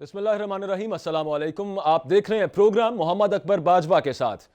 बिस्मिल्लाहिर्रहमानिर्रहीम, अस्सलाम वालेकुम। आप देख रहे हैं प्रोग्राम मोहम्मद अकबर बाजवा के साथ।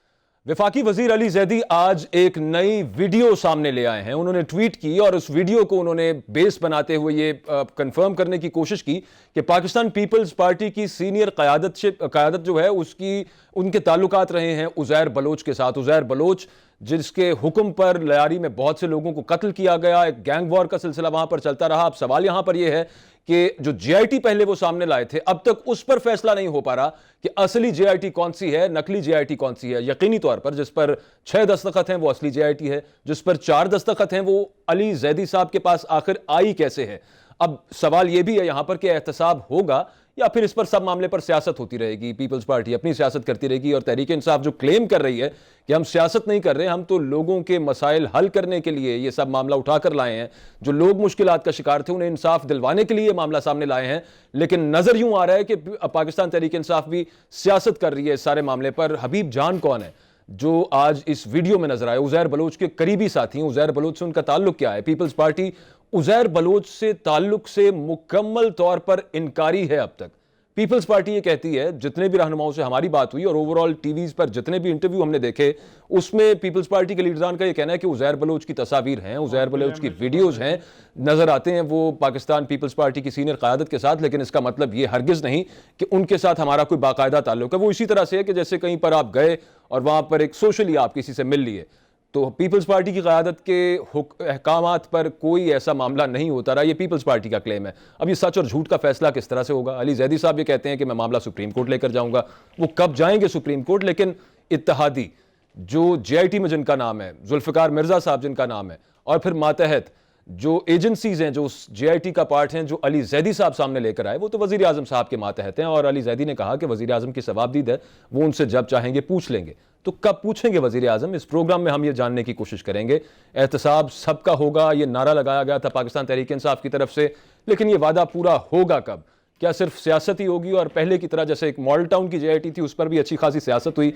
वफाकी वजीर अली जैदी आज एक नई वीडियो सामने ले आए हैं। उन्होंने ट्वीट की और उस वीडियो को उन्होंने बेस बनाते हुए ये कंफर्म करने की कोशिश की कि पाकिस्तान पीपल्स पार्टी की सीनियर क़यादत जो है उसकी उनके ताल्लुकात रहे हैं उज़ैर बलोच के साथ। उज़ैर बलोच जिसके हुक्म पर लयारी में बहुत से लोगों को कत्ल किया गया, एक गैंग वॉर का सिलसिला वहां पर चलता रहा। अब सवाल यहां पर यह है कि जो जेआईटी पहले वो सामने लाए थे, अब तक उस पर फैसला नहीं हो पा रहा कि असली जेआईटी कौन सी है, नकली जेआईटी कौन सी है। यकीनी तौर पर जिस पर 6 दस्तखत हैं वो असली जेआईटी है, जिस पर 4 दस्तखत हैं वो अली जैदी साहब के पास आखिर आई कैसे है। अब सवाल यह भी है यहां पर कि एहतसाब होगा या फिर इस पर सब मामले पर सियासत होती रहेगी। पीपल्स पार्टी अपनी सियासत करती रहेगी और तहरीक इंसाफ जो क्लेम कर रही है कि हम सियासत नहीं कर रहे, हम तो लोगों के मसाइल हल करने के लिए ये सब मामला उठाकर लाए हैं। जो लोग मुश्किलात का शिकार थे उन्हें इंसाफ दिलवाने के लिए ये मामला सामने लाए हैं। लेकिन नजर यूं आ रहा है कि पाकिस्तान तहरीक इंसाफ भी सियासत कर रही है इस सारे मामले पर। हबीब जान कौन है जो आज इस वीडियो में नजर आए? उज़ैर बलोच के करीबी साथी हैं। उज़ैर बलोच से उनका ताल्लुक क्या है? पीपल्स पार्टी उज़ैर बलोच से ताल्लुक से मुकम्मल तौर पर इनकारी है। अब तक पीपल्स पार्टी ये कहती है, जितने भी रहनुमाओं से हमारी बात हुई और ओवरऑल टीवीज पर जितने भी इंटरव्यू हमने देखे, उसमें पीपल्स पार्टी के लीडरान का ये कहना है कि उज़ैर बलोच की तस्वीर हैं, उज़ैर बलोच की वीडियोज हैं, नजर आते हैं वो पाकिस्तान पीपल्स पार्टी की सीनियर क़यादत के साथ। लेकिन इसका मतलब ये हरगिज नहीं कि उनके साथ हमारा कोई बाकायदा ताल्लुक है। वो इसी तरह से है कि जैसे कहीं पर आप गए और वहां पर एक सोशली आप किसी से मिल लिए, तो पीपल्स पार्टी की क़यादत के अहकामात पर कोई ऐसा मामला नहीं होता रहा। ये पीपल्स पार्टी का क्लेम है। अब ये सच और झूठ का फैसला किस तरह से होगा? अली जैदी साहब ये कहते हैं कि मैं मामला सुप्रीम कोर्ट लेकर जाऊंगा। वो कब जाएंगे सुप्रीम कोर्ट? लेकिन इत्तेहादी जो जेआईटी में जिनका नाम है, जुल्फ़िकार मिर्जा साहब जिनका नाम है, और फिर मातहत जो एजेंसीज हैं जो जेआईटी का पार्ट हैं, जो अली जैदी साहब सामने लेकर आए, वो तो वज़ीर आज़म साहब के मातहत हैं। और अली जैदी ने कहा कि वज़ीर आज़म की सवाबदीद है, वो उनसे जब चाहेंगे पूछ लेंगे। तो कब पूछेंगे वज़ीर आज़म? इस प्रोग्राम में हम ये जानने की कोशिश करेंगे। एहतसाब सबका होगा, ये नारा लगाया गया था पाकिस्तान तहरीक इंसाफ की तरफ से, लेकिन ये वादा पूरा होगा कब? क्या सिर्फ सियासत ही होगी और पहले की तरह जैसे एक मॉडल टाउन की जेआईटी थी उस पर भी अच्छी खासी सियासत हुई,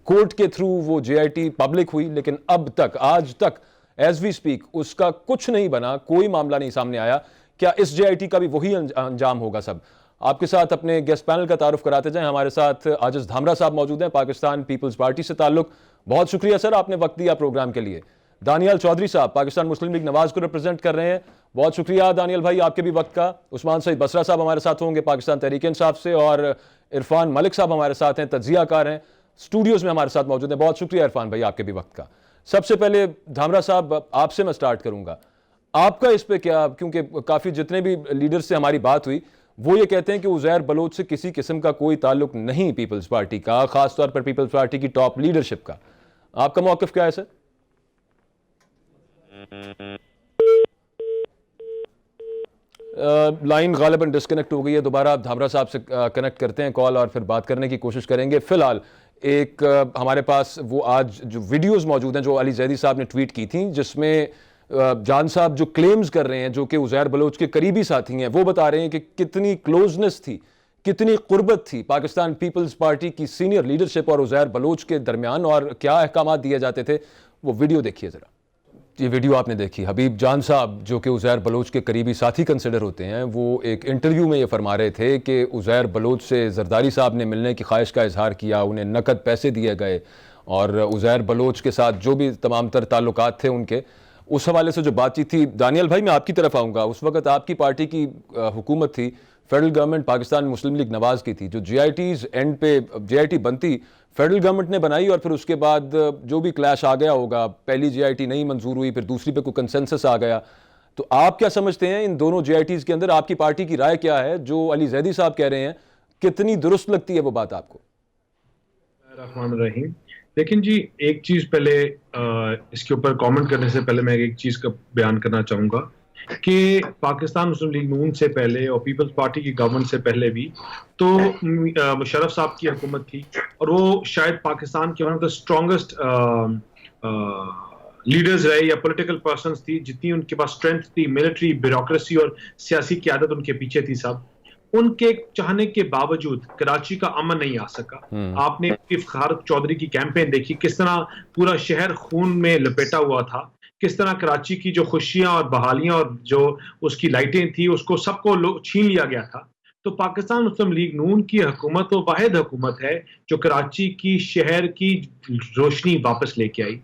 कोर्ट के थ्रू वो जेआईटी पब्लिक हुई, लेकिन अब तक आज तक एज वी स्पीक उसका कुछ नहीं बना, कोई मामला नहीं सामने आया। क्या इस जेआईटी का भी वही अंजाम होगा? सब आपके साथ अपने गेस्ट पैनल का तारुफ कराते जाएं। हमारे साथ आजिज धामरा साहब मौजूद हैं, पाकिस्तान पीपल्स पार्टी से ताल्लुक। बहुत शुक्रिया सर, आपने वक्त दिया प्रोग्राम के लिए। दानियाल चौधरी साहब पाकिस्तान मुस्लिम लीग नवाज को रिप्रेजेंट कर रहे हैं, बहुत शुक्रिया दानियाल भाई आपके भी वक्त का। उस्मान सईद बसरा साहब हमारे साथ होंगे पाकिस्तान तहरीक इंसाफ से, और इरफान मलिक साहब हमारे साथ हैं, तज्जियाकार हैं, स्टूडियोज में हमारे साथ मौजूद हैं। बहुत शुक्रिया इरफान भाई आपके भी वक्त का। सबसे पहले धामरा साहब आपसे मैं स्टार्ट करूंगा, आपका इस पे क्या, क्योंकि काफी जितने भी लीडर से हमारी बात हुई वो ये कहते हैं कि उज़ैर बलोच से किसी किस्म का कोई ताल्लुक नहीं पीपल्स पार्टी का, खासतौर पर पीपल्स पार्टी की टॉप लीडरशिप का। आपका मौक़िफ़ क्या है सर? लाइन गालिबन डिस्कनेक्ट हो गई है, दोबारा आप धामरा साहब से कनेक्ट करते हैं कॉल और फिर बात करने की कोशिश करेंगे। फिलहाल एक हमारे पास वो आज जो वीडियोस मौजूद हैं जो अली जैदी साहब ने ट्वीट की थी, जिसमें जान साहब जो क्लेम्स कर रहे हैं, जो कि उज़ैर बलोच के करीबी साथी हैं, वो बता रहे हैं कि कितनी क्लोजनेस थी, कितनी कुर्बत थी पाकिस्तान पीपल्स पार्टी की सीनियर लीडरशिप और उज़ैर बलोच के दरमियान, और क्या अहकामात दिए जाते थे। वो वीडियो देखिए ज़रा। ये वीडियो आपने देखी, हबीब जान साहब जो कि उज़ैर बलोच के करीबी साथी कंसिडर होते हैं, वो एक इंटरव्यू में ये फरमा रहे थे कि उज़ैर बलोच से जरदारी साहब ने मिलने की ख्वाहिश का इजहार किया, उन्हें नकद पैसे दिए गए, और उज़ैर बलोच के साथ जो भी तमाम तर ताल्लुकात थे उनके, उस हवाले से जो बातचीत थी। दानियल भाई मैं आपकी तरफ आऊँगा, उस वक्त आपकी पार्टी की हुकूमत थी, फेडरल गवर्नमेंट पाकिस्तान मुस्लिम लीग नवाज की थी। जो जेआईटीज़ एंड पे जेआईटी बनती फेडरल गवर्नमेंट ने बनाई, और फिर उसके बाद जो भी क्लैश आ गया होगा, पहली जेआईटी नहीं मंजूर हुई, फिर दूसरी पे कोई कंसेंसस आ गया। तो आप क्या समझते हैं इन दोनों जेआईटीज़ के अंदर, आपकी पार्टी की राय क्या है? जो अली जैदी साहब कह रहे हैं, कितनी दुरुस्त लगती है वो बात आपको? रहीम, लेकिन जी एक चीज पहले इसके ऊपर कमेंट करने से पहले मैं एक चीज का बयान करना चाहूंगा कि पाकिस्तान मुस्लिम लीग नून से पहले और पीपल्स पार्टी की गवर्नमेंट से पहले भी तो मुशर्रफ साहब की हुकूमत थी, और वो शायद पाकिस्तान के one of the strongest leaders रहे या पॉलिटिकल पर्सन्स थी, जितनी उनके पास स्ट्रेंथ थी, मिलिट्री, ब्यूरोक्रेसी और सियासी क़यादत उनके पीछे थी। सब उनके चाहने के बावजूद कराची का अमन नहीं आ सका। आपने इफ्तिखार चौधरी की कैंपेन देखी, किस तरह पूरा शहर खून में लपेटा हुआ था, किस तरह कराची की जो खुशियां और बहालियां और जो उसकी लाइटें थी उसको सबको छीन लिया गया था। तो पाकिस्तान मुस्लिम लीग नून की हुकूमत वो वाहिद हुकूमत है जो कराची की शहर की रोशनी वापस लेके आई।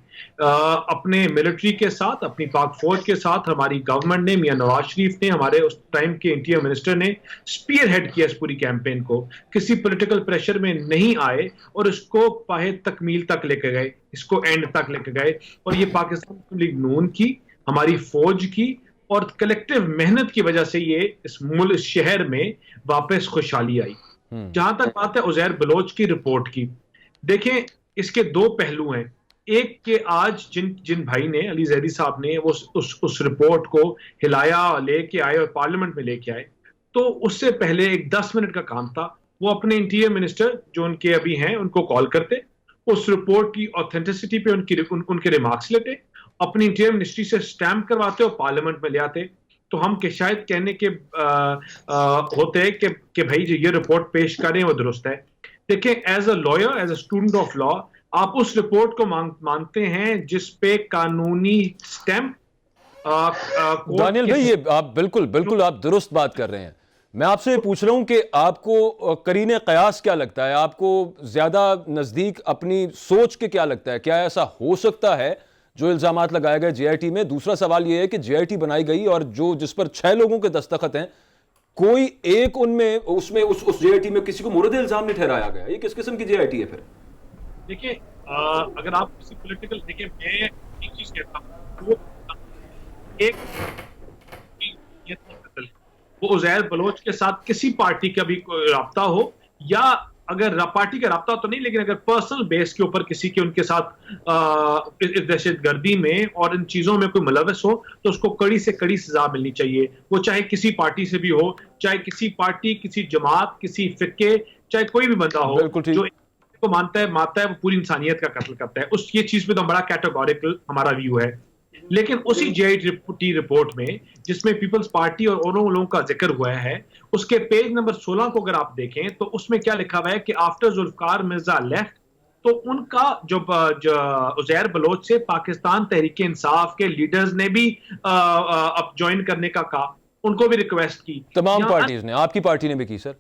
अपने मिलिट्री के साथ, अपनी पाक फौज के साथ हमारी गवर्नमेंट ने, मियां नवाज शरीफ ने, हमारे उस टाइम के इंटीरियर मिनिस्टर ने स्पीयर हेड किया इस पूरी कैंपेन को, किसी पॉलिटिकल प्रेशर में नहीं आए और इसको पाहे तकमील तक लेके गए, इसको एंड तक लेके गए। और ये पाकिस्तान मुस्लिम लीग नून की, हमारी फौज की और कलेक्टिव मेहनत की वजह से ये इस मुल्क शहर में वापस खुशहाली आई। जहां तक बात है उजैर बलोच की रिपोर्ट की, देखें इसके दो पहलू हैं। एक के आज जिन भाई ने, अली जैदी साहब ने वो उस रिपोर्ट को हिलाया, लेके आए और पार्लियामेंट में लेके आए, तो उससे पहले एक 10 मिनट का काम था, वो अपने इंटीरियर मिनिस्टर जो उनके अभी हैं उनको कॉल करते, उस रिपोर्ट की ऑथेंटिसिटी पे उनके रिमार्क्स लेते, अपनी इंटीरियर मिनिस्ट्री से स्टैम्प करवाते और पार्लियामेंट में ले आते। तो हम के शायद कहने के होते कि भाई जो ये रिपोर्ट पेश करें वो दुरुस्त है। देखिए, as a lawyer, as a student of law, आप उस रिपोर्ट को मानते हैं जिस पे कानूनी स्टैम्प। दानियल भाई, ये आप बिल्कुल आप दुरुस्त बात कर रहे हैं। मैं आपसे पूछ रहा हूं कि आपको करीने कयास क्या लगता है, आपको ज्यादा नजदीक अपनी सोच के क्या लगता है, क्या ऐसा हो सकता है जो इल्जामात लगाए गए जेआईटी में? दूसरा सवाल यह है कि जेआईटी बनाई गई और जिस पर 6 लोगों के दस्तखत हैं, कोई एक उनमें उसमें उस जेआईटी में किसी को मुर्द इल्जाम नहीं ठहराया गया। ये किस किस्म की जेआईटी है फिर? देखिए, अगर आप किसी पॉलिटिकल, देखिए मैं एक चीज कहता हूँ, वो उजैर बलोच के साथ किसी पार्टी का भी राब्ता हो, या अगर पार्टी का राब्ता तो नहीं, लेकिन अगर पर्सनल बेस के ऊपर किसी के उनके साथ इस दहशतगर्दी में और इन चीजों में कोई मुलव्वस हो, तो उसको कड़ी से कड़ी सजा मिलनी चाहिए। वो चाहे किसी पार्टी से भी हो, चाहे किसी पार्टी, किसी जमात, किसी फिक्के, चाहे कोई भी बंदा हो जो को मानता है वो पूरी इंसानियत का कत्ल करता है। उस ये चीज पे तो बड़ा कैटेगोरिकल हमारा व्यू है। लेकिन उसी जेआईटी रिपोर्ट में जिसमें पीपल्स पार्टी और लोगों का जिक्र हुआ है, उसके पेज नंबर 16 को अगर आप देखें तो उसमें क्या लिखा हुआ है कि आफ्टर जुल्फकार मिर्जा लेफ्ट, तो उनका जो उजैर बलोच से पाकिस्तान तहरीक इंसाफ के लीडर्स ने भी अब ज्वाइन करने का कहा, उनको भी रिक्वेस्ट की, तमाम पार्टीज ने, आपकी पार्टी ने भी की सर।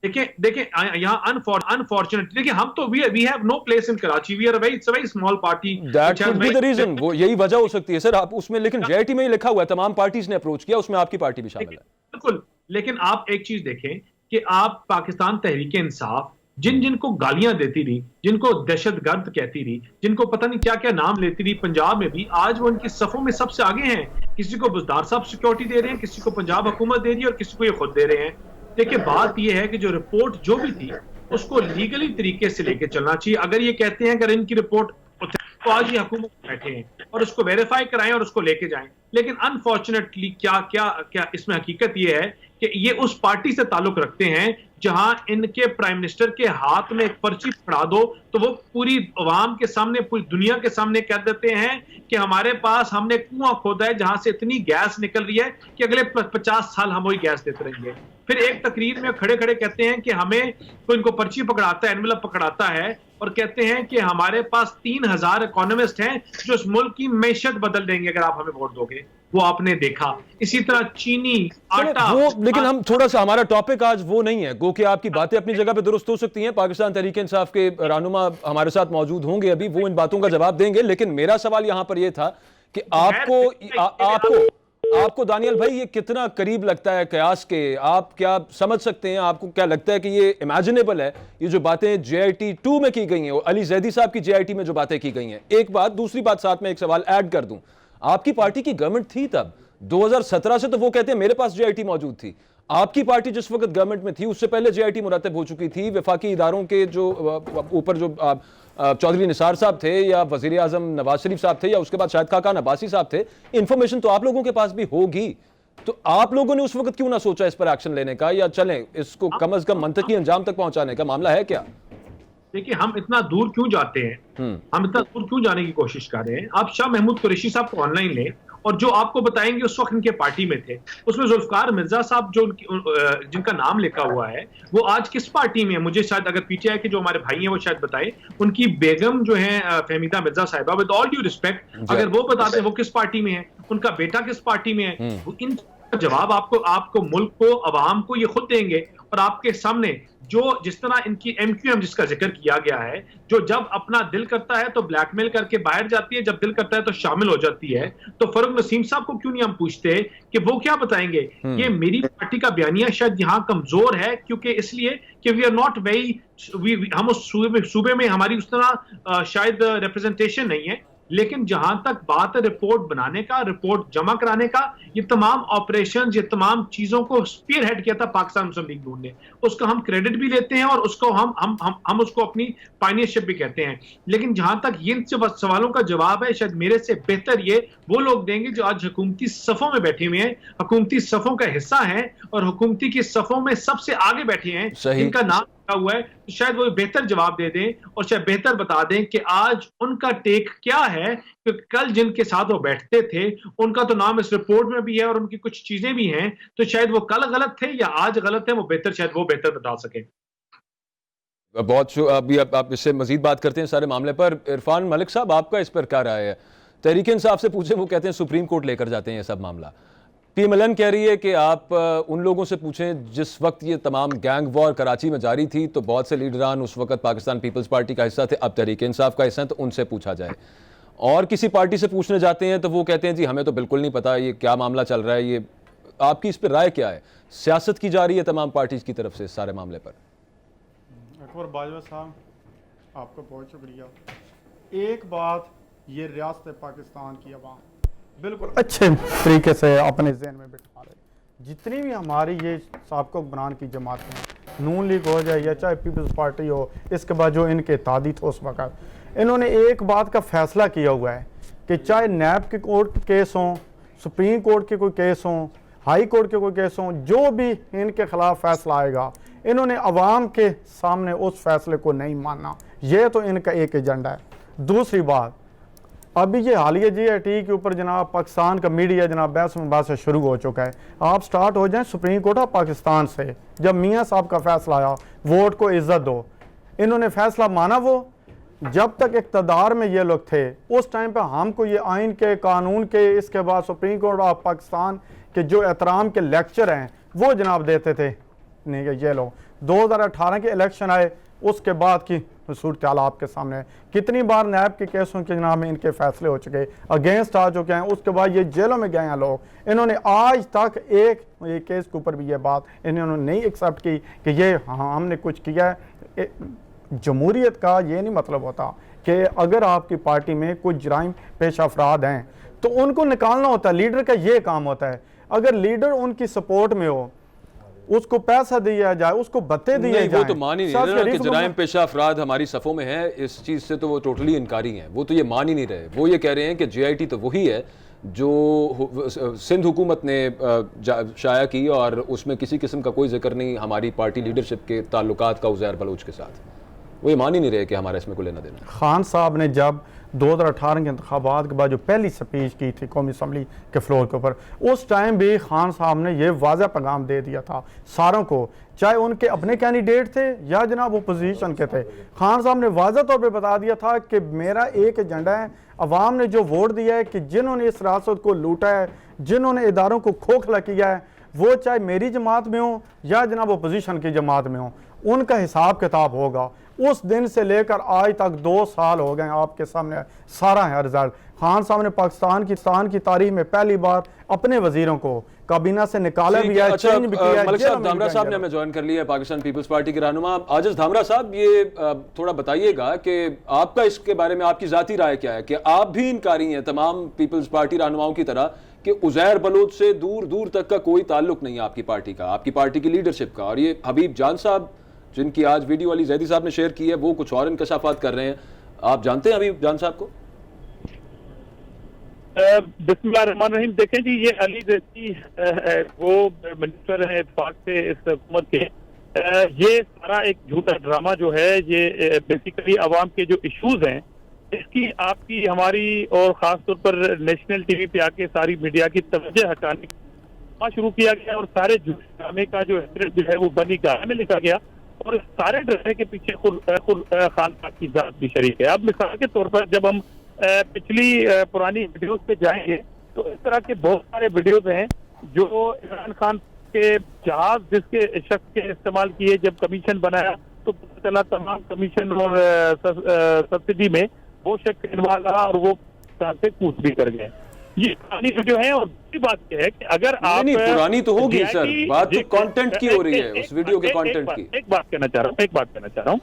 देखिए यहाँ अनफॉर्चुनेट, देखिए हम तो we have no place in Karachi, we are a very small party. That could be the reason, वो यही वजह हो सकती है सर। आप उसमें, लेकिन जेआईटी में ही लिखा हुआ है तमाम पार्टीज ने अप्रोच किया, उसमें आपकी पार्टी भी शामिल है। बिल्कुल, लेकिन आप एक चीज देखें कि आप पाकिस्तान तहरीक इंसाफ जिनको गालियां देती रही, जिनको दहशतगर्द कहती रही, जिनको पता नहीं क्या क्या नाम लेती रही पंजाब में भी, आज वो उनकी सफों में सबसे आगे हैं। किसी को बुजदार साहब सिक्योरिटी दे रहे हैं, किसी को पंजाब हुकूमत दे रही है और किसी को ये खुद दे रहे हैं। देखिए, बात यह है कि जो रिपोर्ट जो भी थी उसको लीगली तरीके से लेके चलना चाहिए। अगर ये कहते हैं अगर इनकी रिपोर्ट, तो आज ये हुकूमत बैठे हैं और उसको वेरीफाई कराएं और उसको लेके जाएं। लेकिन अनफॉर्चुनेटली क्या इसमें हकीकत ये है कि ये उस पार्टी से ताल्लुक रखते हैं जहां इनके प्राइम मिनिस्टर के हाथ में एक पर्ची पकड़ा दो तो वो पूरी अवाम के सामने, पूरी दुनिया के सामने कह देते हैं कि हमारे पास, हमने कुआं खोदा है जहां से इतनी गैस निकल रही है कि अगले 50 साल हम वही गैस देते रहेंगे। फिर एक तकरीर में खड़े खड़े कहते हैं कि हमें तो इनको पर्ची पकड़ाता है, एनवेलप पकड़ाता है और कहते हैं कि हमारे पास 3000 इकोनॉमिस्ट हैं जो इस मुल्क की मैशत बदल देंगे अगर आप हमें वोट दोगे। वो आपने देखा। इसी तरह चीनी, आटा, वो, लेकिन हम थोड़ा सा, हमारा टॉपिक आज वो नहीं है। गो कि आपकी बातें अपनी जगह पे दुरुस्त हो सकती हैं, पाकिस्तान तहरीक इंसाफ के रहनुमा हमारे साथ मौजूद होंगे अभी, वो इन बातों का जवाब देंगे। लेकिन मेरा सवाल यहां पर यह था कि आपको दानियल भाई ये कितना करीब लगता है कयास के? आप क्या समझ सकते हैं, आपको क्या लगता है कि ये इमेजिनेबल है, ये जो बातें जेआईटी 2 में की गई हैं, अली जैदी साहब की जेआईटी में जो बातें की गई हैं? एक बात, दूसरी बात साथ में एक सवाल ऐड कर दूं, आपकी पार्टी की गवर्नमेंट थी तब 2017 से, तो वो कहते हैं मेरे पास जेआईटी मौजूद थी। आपकी पार्टी जिस वक्त गवर्नमेंट में थी उससे पहले जेआईटी मुरतब हो चुकी थी। वफाकी इदारों के जो ऊपर जो चौधरी निसार साहब थे या वजीर आजम नवाज शरीफ साहब थे या उसके बाद शाहिद खाकान अब्बासी साहब थे, इंफॉर्मेशन तो आप लोगों के पास भी होगी। तो आप लोगों ने उस वक्त क्यों ना सोचा इस पर एक्शन लेने का, या चलें इसको कम अज कम मंतकी अंजाम तक पहुंचाने का? मामला है क्या? देखिए, हम इतना दूर क्यों जाते हैं, हम इतना दूर क्यों जाने की कोशिश कर रहे हैं? आप शाह महमूद कुरैशी साहब को ऑनलाइन लें और जो आपको बताएंगे उस वक्त इनके पार्टी में थे, उसमें जुल्फकार मिर्जा साहब जो जिनका नाम लिखा हुआ है वो आज किस पार्टी में है? मुझे शायद, अगर पीटीआई के जो हमारे भाई हैं वो शायद बताए, उनकी बेगम जो है फहमीदा मिर्जा साहिबा, विद ऑल ड्यू रिस्पेक्ट, अगर वो बताते हैं वो किस पार्टी में है, उनका बेटा किस पार्टी में है, इन जवाब आपको मुल्क को, अवाम को ये खुद देंगे। और आपके सामने जो जिस तरह इनकी MQM जिसका जिक्र किया गया है, जो जब अपना दिल करता है तो ब्लैकमेल करके बाहर जाती है, जब दिल करता है तो शामिल हो जाती है, तो फरूक नसीम साहब को क्यों नहीं हम पूछते कि वो क्या बताएंगे? ये मेरी पार्टी का बयानिया शायद यहाँ कमजोर है, क्योंकि इसलिए कि वी आर नॉट वेरी, हम उस सूबे में हमारी उस तरह शायद रिप्रेजेंटेशन नहीं है। लेकिन जहां तक बात है रिपोर्ट बनाने का, रिपोर्ट जमा कराने का, ये तमाम ऑपरेशन, ये तमाम चीजों को स्पीयर हेड किया था पाकिस्तान मुस्लिम लीग नून ने। उसका हम क्रेडिट भी लेते हैं और उसको हम उसको अपनी पायनियरशिप भी कहते हैं। लेकिन जहां तक इन सवालों का जवाब है, शायद मेरे से बेहतर ये वो लोग देंगे जो आज हुकूमती सफों में बैठे हुए हैं, हुकूमती सफों का हिस्सा हैं और हुकूमती की सफों में सबसे आगे बैठे हैं, इनका नाम हुआ है, तो शायद वो बेहतर जवाब दे दें और शायद बेहतर बता दें कि आज उनका टेक क्या है। क्योंकि कल जिनके साथ वो बैठते थे उनका तो नाम इस रिपोर्ट में भी है और उनकी कुछ चीजें भी हैं, तो शायद वो कल गलत थे या आज गलत है, वो बेहतर शायद वो बेहतर बता सके। बहुत अभी आप इससे मजीद बात करते हैं सारे मामले पर। इरफान मलिक साहब, आपका इस पर क्या राय है? तहरीक इंसाफ से पूछे, वो कहते हैं सुप्रीम कोर्ट लेकर जाते हैं ये सब मामला। PMLN कह रही है कि आप उन लोगों से पूछें जिस वक्त ये तमाम गैंग वॉर कराची में जारी थी तो बहुत से लीडरान उस वक्त पाकिस्तान पीपल्स पार्टी का हिस्सा थे, अब तहरीक इंसाफ का हिस्सा है, तो उनसे पूछा जाए। और किसी पार्टी से पूछने जाते हैं तो वो कहते हैं जी हमें तो बिल्कुल नहीं पता ये क्या मामला चल रहा है। ये आपकी इस पर राय क्या है? सियासत की जा रही है तमाम पार्टीज की तरफ से इस सारे मामले पर। अकबर बाजवा साहब, आपका बहुत शुक्रिया। एक बात ये रियासत पाकिस्तान की अवाम बिल्कुल अच्छे तरीके से अपने जहन में बिठा रहे। जितनी भी हमारी ये साबका हुक्मरान की जमातें हैं, नून लीग हो जाए या चाहे पीपल्स पार्टी हो, इसके बाद जो इनके तादी थे उस वक़्त, इन्होंने एक बात का फैसला किया हुआ है कि चाहे नैब के कोर्ट के केस हों, सुप्रीम कोर्ट के कोई केस हों, हाई कोर्ट के कोई केस हों, जो भी इनके खिलाफ फैसला आएगा, इन्होंने अवाम के सामने उस फैसले को नहीं मानना। ये तो इनका एक एजेंडा है। दूसरी बात, अभी ये हालिया GIT के ऊपर जनाब पाकिस्तान का मीडिया जनाब बहस मुबासा शुरू हो चुका है। आप स्टार्ट हो जाएं सुप्रीम कोर्ट ऑफ पाकिस्तान से। जब मियाँ साहब का फैसला आया, वोट को इज्जत दो, इन्होंने फैसला माना। वो जब तक इक़्तिदार में ये लोग थे उस टाइम पे हमको ये आइन के, कानून के, इसके बाद सुप्रीम कोर्ट ऑफ पाकिस्तान के जो एहतराम के लेक्चर हैं वो जनाब देते थे। नहीं, ये लोग 2018 के इलेक्शन आए, उसके बाद की सूरत हाल आपके सामने है। कितनी बार नैब के केसों के जनाब में इनके फैसले हो चुके, अगेंस्ट आ चुके हैं, उसके बाद ये जेलों में गए हैं लोग। इन्होंने आज तक एक केस के ऊपर भी ये बात इन्होंने नहीं एक्सेप्ट की कि ये हमने कुछ किया है। जमहूरियत का ये नहीं मतलब होता कि अगर आपकी पार्टी में कुछ जराइम पेश अफराद हैं तो उनको निकालना होता है। लीडर का ये काम होता है। अगर लीडर उनकी सपोर्ट में हो, उसको पैसा दिया जाए, उसको बत्ते दिए जाए। वो तो मान ही नहीं रहे कि जराइम पेशा अफराद हमारी सफ़ों में है, इस चीज़ से तो वो टोटली इनकारी हैं। वो तो ये मान ही नहीं रहे। वो ये कह रहे हैं कि GIT तो वही है जो सिंध हुकूमत ने शाया की और उसमें किसी किस्म का कोई जिक्र नहीं हमारी पार्टी लीडरशिप के ताल्लुकात का उज़ैर बलोच के साथ। वो ये मान ही नहीं रहे कि हमारा इसमें कोई लेना देना। खान साहब ने जब 2018 के इंतखाबात के बाद जो पहली स्पीच की थी कौमी असम्बली के फ्लोर के ऊपर, उस टाइम भी खान साहब ने ये वाज़ा पैगाम दे दिया था सारों को, चाहे उनके अपने कैंडिडेट थे या जनाब अपोजिशन के थे। खान साहब ने वाज़ा तौर पे बता दिया था कि मेरा एक एजेंडा है, अवाम ने जो वोट दिया है, कि जिन्होंने इस रियासत को लूटा है, जिन्होंने इदारों को खोखला किया है, वो चाहे मेरी जमात में हो या जनाब अपोजिशन की जमात में हो, उनका हिसाब किताब होगा। उस दिन से लेकर आज तक 2 साल हो गए, आपके सामने सारा है रिजल्ट। खान साहब ने पाकिस्तान की तारीख में पहली बार अपने वजीरों को काबीना से निकाला भी है, चेंज भी किया है। मलिक साहब, धामरा साहब ने हमें ज्वाइन कर लिया है, पाकिस्तान पीपल्स पार्टी के रहनुमा। आजिज धामरा साहब, ये थोड़ा बताइएगा कि आपका इसके बारे में आपकी जाती राय क्या है कि आप भी इनकारी हैं तमाम पीपल्स पार्टी रहनुमाओं की तरह कि उज़ैर बलोच से दूर दूर तक का कोई ताल्लुक नहीं है आपकी पार्टी का, आपकी पार्टी की लीडरशिप का, और ये हबीब जान साहब जिनकी आज वीडियो अली जैदी साहब ने शेयर की है वो कुछ और इंकशाफात कर रहे हैं। आप जानते हैं हबीब जान साहब को? बिस्मिल्लाहिर्रहमानिर्रहीम। देखें जी, ये अली जैदी वो मिनिस्टर है इत्तेफाक से इस हुकूमत के। ये सारा एक झूठा ड्रामा जो है, ये बेसिकली अवाम के जो इश्यूज हैं इसकी आपकी हमारी और ख़ास तौर पर नेशनल TV पे आके सारी मीडिया की तवज्जो हटाने का शुरू किया गया और सारे झूठे ड्रामे का जो जो है वो बनी गाह में लिखा गया और सारे ड्रामे के पीछे खुद खान साहब की जात भी शरीक है। अब मिसाल के तौर पर जब हम पिछली पुरानी वीडियोस पे जाएंगे तो इस तरह के बहुत सारे वीडियोस हैं जो इमरान खान के जहाज जिसके शख्स के इस्तेमाल किए, जब कमीशन बनाया तो पता चला तमाम कमीशन और सब्सिडी में वो शख्स इन्वॉल्व रहा और वो से कूद भी कर गए। ये पुरानी वीडियो है। और दूसरी बात यह है कि अगर आप नहीं पुरानी तो होगी GIT सर, बात तो कंटेंट की हो रही है, उस वीडियो के कंटेंट की। एक बात कहना चाह रहा हूँ,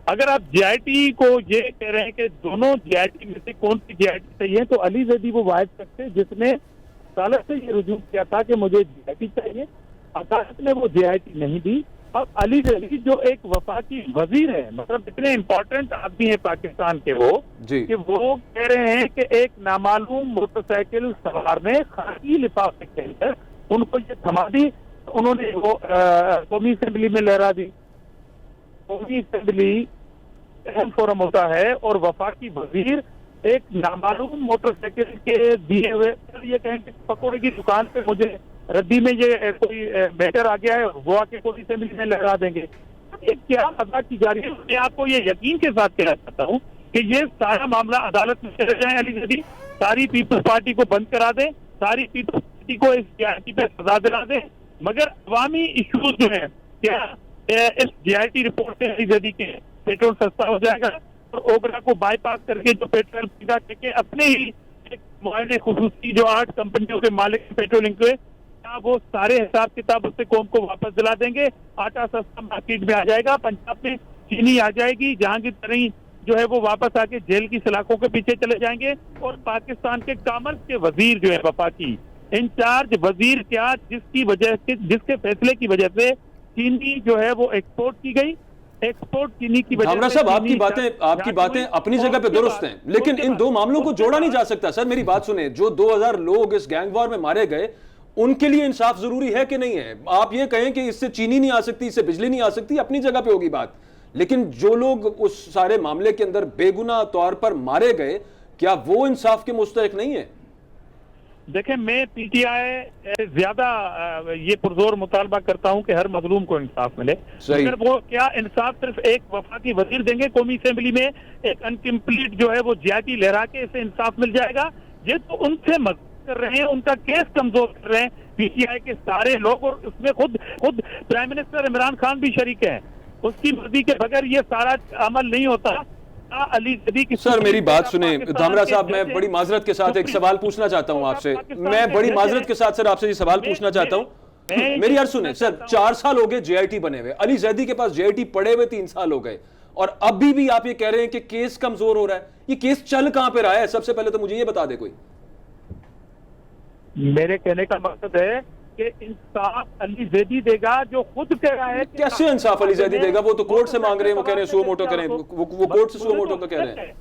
अगर आप जीआईटी को ये कह रहे हैं कि दोनों जीआईटी में से कौन सी जीआईटी सही है, तो अली जैदी वो वाहिद शख्स है जिसने अदालत से ये रुजू किया था कि मुझे जीआईटी चाहिए, अदालत ने वो जीआईटी नहीं दी। अब अली जैदी जो एक वफाकी वजीर है, मतलब इतने इंपॉर्टेंट आदमी है पाकिस्तान के वो, कि वो कह रहे हैं कि एक नामालूम मोटरसाइकिल सवार ने खाकी लिफाफे के अंदर उनको ये थमा दी, उन्होंने वो कौमी असेंबली में लहरा दी। कौमी असेंबली अहम फोरम होता है और वफाकी वजीर एक नामालूम मोटरसाइकिल के दिए हुए, ये कहें कि पकौड़े की दुकान पे मुझे रद्दी में ये कोई मैटर आ गया है, वो आके कौमी असेंबली में लहरा देंगे। ये क्या मजाक की जा रही है। मैं आपको ये यकीन के साथ कहना चाहता हूँ कि ये सारा मामला अदालत में चले जाए, अली जैदी सारी पीपल्स पार्टी को बंद करा दें, सारी पीपल्स पार्टी को इस जीआईटी पे सजा दिला दें, मगर अवामी इश्यूज जो है, क्या इस जीआईटी रिपोर्ट से अली जैदी के पेट्रोल सस्ता हो जाएगा और ओगरा को बाईपास करके जो पेट्रोल सीधा करके अपने ही एक मुआयने खुसूसी जो 8 कंपनियों के मालिक पेट्रोलिंग के, क्या वो सारे हिसाब किताब उससे कौम को वापस दिला देंगे? आटा सस्ता मार्केट में आ जाएगा, पंजाब में चीनी आ जाएगी, जहांगीर तरीन जो है वो वापस आके जेल की सलाखों के पीछे चले जाएंगे, और पाकिस्तान के कॉमर्स के वजीर जो है वफाकी इंचार्ज वजीर, क्या जिसकी वजह से, जिसके फैसले की वजह से चीनी जो है वो एक्सपोर्ट की गई, एक्सपोर्ट चीनी की वजह धामरा से साहब आपकी बातें अपनी जगह पे दुरुस्त हैं, लेकिन इन दो मामलों को जोड़ा नहीं जा सकता। सर मेरी बात सुने, जो 2000 लोग इस गैंग वॉर में मारे गए, उनके लिए इंसाफ जरूरी है कि नहीं है? आप ये कहें कि इससे चीनी नहीं आ सकती, इससे बिजली नहीं आ सकती, अपनी जगह पे होगी बात, लेकिन जो लोग उस सारे मामले के अंदर बेगुनाह तौर पर मारे गए, क्या वो इंसाफ के मुस्तहिक नहीं है? देखें, मैं पीटीआई ज्यादा ये पुरजोर मुतालबा करता हूं कि हर मजलूम को इंसाफ मिले। अगर वो क्या इंसाफ सिर्फ एक वफाकी वजीर देंगे कौमी असेंबली में, एक अनकम्प्लीट जो है वो जीआईटी लहरा के इसे इंसाफ मिल जाएगा? ये तो उनसे मदद कर रहे हैं, उनका केस कमजोर कर रहे हैं पीटीआई के सारे लोग, और उसमें खुद प्राइम मिनिस्टर इमरान खान भी शरीक है। उसकी मर्जी के बगैर ये सारा अमल नहीं होता। अली जैदी की सर मेरी बात सुने धामरा साहब, मैं बड़ी माजरत के साथ एक सवाल पूछना चाहता हूं आपसे, मैं बड़ी माजरत के साथ सर आपसे ये सवाल पूछना चाहता हूं। मेरी अर्ज सुने सर, 4 साल हो गए जेआईटी बने हुए, अली जैदी के पास जेआईटी पड़े हुए 3 साल हो गए, और अभी भी आप ये कह रहे हैं कि केस कमजोर हो रहा है। ये केस चल कहां पे रहा है? सबसे पहले तो मुझे ये बता दे कोई। मेरे कहने का मकसद है कि इंसाफ अली जैदी देगा, जो खुद कह रहा है। कैसे इंसाफ अली जैदी देगा? वो तो कोर्ट से मांग रहे हैं, वो कह रहे हैं सुओ मोटो करें, वो कोर्ट से सुओ मोटो का कह रहे हैं।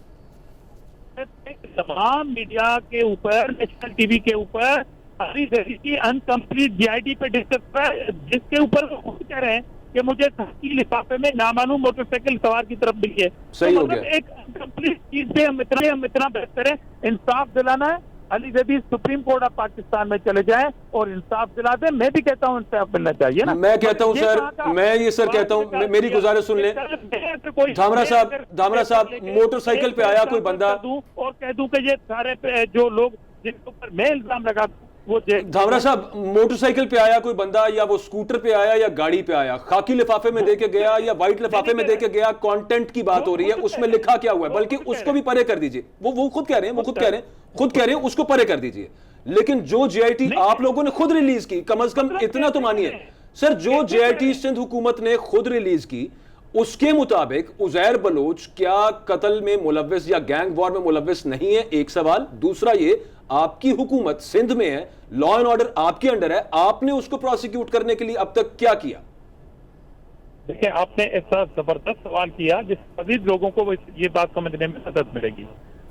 तमाम मीडिया के ऊपर, नेशनल टीवी के ऊपर अली जैदी की अनकम्प्लीट जीआईटी पे डिस्कस कर, जिसके ऊपर वो खुद कह रहे हैं कि मुझे खाकी लिफाफे में नामालूम मोटरसाइकिल सवार की तरफ मिली है। सही हो गया। एक अनकम्प्लीट चीज पे हम इतना बेहतर है इंसाफ दिलाना है। Ali Zaidi supreme court of Pakistan में चले जाएं और इंसाफ दिला दें। मैं भी कहता हूं इंसाफ मिलना चाहिए ना। मैं कहता हूं सर, मैं ये सर कहता हूं, मेरी गुजारिश सुन लें धामरा साहब, मोटरसाइकिल पे आया कोई बंदा और कह दूं कि ये सारे जो लोग जिनके ऊपर मैं इल्जाम लगा, वो धामरा साहब मोटरसाइकिल पे आया कोई बंदा, या वो स्कूटर पे आया या गाड़ी पे आया, खाकी लिफाफे में देके गया या व्हाइट लिफाफे में देके गया, कंटेंट की बात हो रही है, उसमें लिखा क्या हुआ है, बल्कि उसको भी परे कर दीजिए। वो खुद कह रहे हैं, खुद कह रहे हैं उसको परे कर दीजिए। लेकिन जो जेआईटी आप लोगों ने खुद रिलीज की, कम से कम इतना तो मानिए सर, जो जेआईटी सिंध हुकूमत ने खुद रिलीज की, उसके मुताबिक उजैर बलोच क्या कत्ल में मुलव्विस या गैंग वॉर में मुलव्विस नहीं है? एक सवाल। दूसरा ये, आपकी हुकूमत सिंध में है, लॉ एंड ऑर्डर आपके अंडर है, आपने उसको प्रोसिक्यूट करने के लिए अब तक क्या किया? देखिए, आपने ऐसा जबरदस्त सवाल किया जिस मजीद लोगों को ये बात समझने में मदद मिलेगी।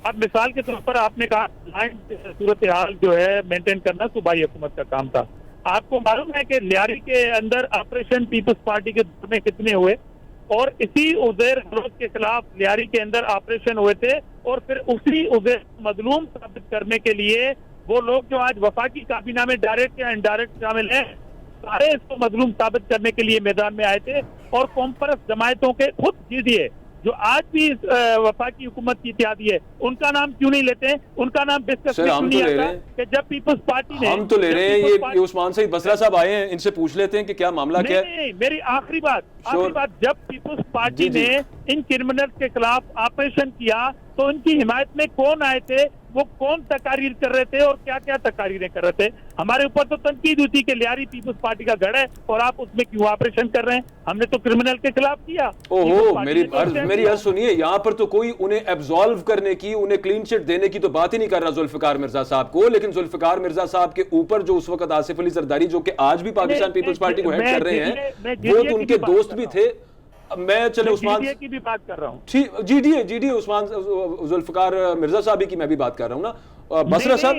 अब मिसाल के तौर पर आपने कहा सूरत हाल जो है मेंटेन करना सूबाई हुकूमत का काम था। आपको मालूम है कि लियारी के अंदर ऑपरेशन पीपल्स पार्टी के दौर में कितने हुए, और इसी उजैर बलोच के खिलाफ लियारी के अंदर ऑपरेशन हुए थे, और फिर उसी उजैर मजलूम साबित करने के लिए वो लोग जो आज वफाकी काबीना में डायरेक्ट या इनडायरेक्ट शामिल हैं, सारे इसको मजलूम साबित करने के लिए मैदान में आए थे। और कॉम्परस जमायतों के खुद दीजिए जो आज भी वफाकी हुकूमत की इत्यादी है, उनका नाम क्यों नहीं लेते हैं? उनका नाम डिस्कस सर, हम क्यों तो नहीं ले आता रहे हैं। कि जब पीपल्स पार्टी ने, हम तो ले रहे हैं, ये उस्मान सईद बसरा साहब आए हैं, इनसे पूछ लेते हैं कि क्या मामला क्या है। नहीं, मेरी आखिरी बात, जब पीपल्स पार्टी जी, जी। ने इन क्रिमिनल्स के खिलाफ ऑपरेशन किया तो इनकी हिमायत में कौन आए थे, वो कौन तकारीर कर रहे थे और क्या क्या तकारीरें कर रहे थे? हमारे ऊपर तो तनकीद हुई थी कि लियारी पीपल्स पार्टी का गढ़ है और आप उसमें क्यों ऑपरेशन कर रहे हैं? हमने तो क्रिमिनल के खिलाफ किया। ओहो, मेरी अर्ज सुनिए, यहाँ पर तो कोई उन्हें एब्सॉल्व करने की, उन्हें क्लीन चिट देने की तो बात ही नहीं कर रहा जुल्फिकार मिर्जा साहब को, लेकिन जुल्फिकार मिर्जा साहब के ऊपर जो उस वक्त आसिफ अली जरदारी, जो कि आज भी पाकिस्तान पीपल्स पार्टी को हेड कर रहे हैं, वो तो उनके दोस्त भी थे। मैं चले उस्मान की भी बात कर रहा हूँ, ठीक, जीडीए उस्मान जुल्फिकार मिर्जा साहब की मैं भी बात कर रहा हूँ ना। बसरा साहब,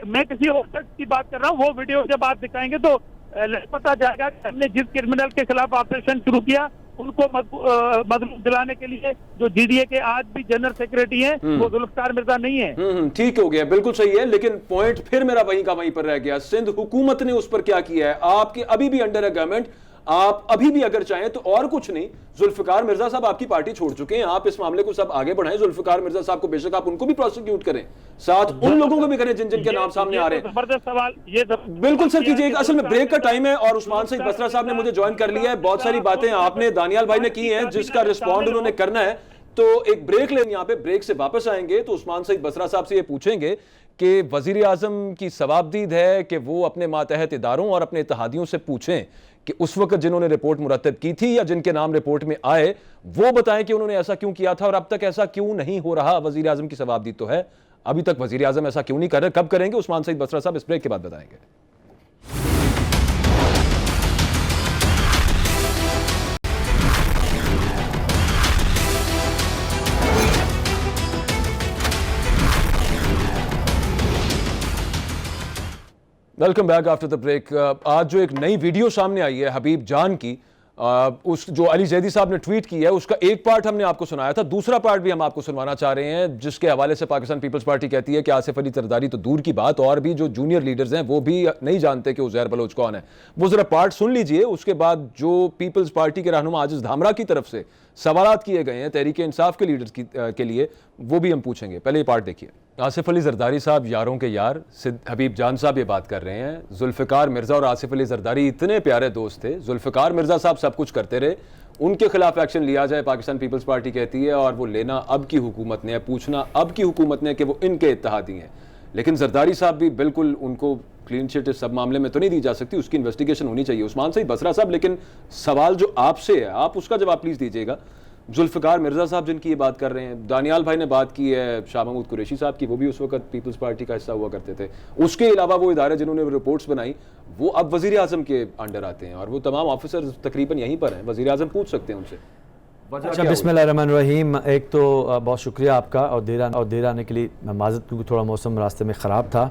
मैं किसी और शख्स की बात कर रहा हूँ। वो वीडियो जब आप दिखाएंगे तो पता जाएगा कि हमने जिस क्रिमिनल के खिलाफ ऑपरेशन शुरू किया उनको मदलूम दिलाने के लिए, जो जीडीए के आज भी जनरल सेक्रेटरी हैं, वो जुल्फिकार मिर्जा नहीं है। ठीक हो गया, बिल्कुल सही है, लेकिन पॉइंट फिर मेरा वहीं का वहीं पर रह गया। सिंध हुकूमत ने उस पर क्या किया है? आपके अभी भी अंडर है गवर्नमेंट, आप अभी भी अगर चाहें तो और कुछ नहीं, जुल्फिकार मिर्जा साहब आपकी पार्टी छोड़ चुके हैं, आप इस मामले को सब आगे बढ़ाएं। जुल्फिकार मिर्जा साहब को बेशक आप उनको भी प्रोसिक्यूट करें, साथ उन लोगों को भी करें जिन जिनके नाम सामने आ रहे हैं। जबरदस्त सवाल, ये बिल्कुल सर कीजिए। असल में ब्रेक का टाइम है और उस्मान सईद बसरा साहब ने मुझे ज्वाइन कर लिया है। बहुत सारी बातें आपने दानियाल भाई ने की हैं जिसका रिस्पॉन्ड उन्होंने करना है, तो एक ब्रेक लेंगे यहाँ पे। ब्रेक से वापस आएंगे तो उस्मान सईद बसरा साहब से ये पूछेंगे कि वजीर आजम की सवाबदीद है कि वो अपने मातहत इदारों और अपने इत्तेहादियों से पूछें कि उस वक्त जिन्होंने रिपोर्ट मुरतब की थी या जिनके नाम रिपोर्ट में आए, वो बताएं कि उन्होंने ऐसा क्यों किया था और अब तक ऐसा क्यों नहीं हो रहा। वजीर आजम की सवाबदीद तो है, अभी तक वजीर आजम ऐसा क्यों नहीं कर रहे, कब करेंगे? उस्मान सईद बसरा साहब इस ब्रेक के बाद बताएंगे। Welcome back after the break. आज जो एक नई वीडियो सामने आई है हबीब जान की, उस जो अली जैदी साहब ने ट्वीट की है, उसका एक पार्ट हमने आपको सुनाया था, दूसरा पार्ट भी हम आपको सुनवाना चाह रहे हैं, जिसके हवाले से पाकिस्तान पीपल्स पार्टी कहती है कि आसिफ अली जरदारी तो दूर की बात, और भी जो जूनियर लीडर्स हैं वो भी नहीं जानते कि उज़ैर बलोच कौन है। वो जरा पार्ट सुन लीजिए, उसके बाद जो पीपल्स पार्टी के रहनुमा आजिज धामरा की तरफ से सवालात किए गए हैं तहरीक इंसाफ के लीडर्स के लिए, वो भी हम पूछेंगे। पहले ये पार्ट देखिए। आसिफ अली जरदारी साहब यारों के यार, हबीब जान साहब ये बात कर रहे हैं। जुल्फिकार मिर्जा और आसिफ अली जरदारी इतने प्यारे दोस्त थे, जुल्फिकार मिर्जा साहब सब कुछ करते रहे, उनके खिलाफ एक्शन लिया जाए पाकिस्तान पीपल्स पार्टी कहती है, और वो लेना अब की हुकूमत ने है, पूछना अब की हुकूमत ने कि वो इनके इत्तेहादी हैं। लेकिन जरदारी साहब भी बिल्कुल, उनको क्लीन चिट इस सब मामले में तो नहीं दी जा सकती, उसकी इन्वेस्टिगेशन होनी चाहिए। उस्मान सईद बसरा साहब, लेकिन सवाल जो आपसे है आप उसका जवाब प्लीज दीजिएगा। जुल्फिकार मिर्जा साहब जिनकी ये बात कर रहे हैं, दानियाल भाई ने बात की है शाह महमूद कुरैशी साहब की, वो भी उस वक्त पीपल्स पार्टी का हिस्सा हुआ करते थे। उसके अलावा वो इदारे जिन्होंने रिपोर्ट्स बनाई वो अब वजीर आजम के अंडर आते हैं, और वो तमाम ऑफिसर तकरीबन यहीं पर हैं, वजीर आजम पूछ सकते हैं उनसे। अच्छा, बिस्मिल्लाहिर्रहमानिर्रहीम। एक तो बहुत शुक्रिया आपका और देर आने के लिए माज़रत, क्योंकि थोड़ा मौसम रास्ते में ख़राब था।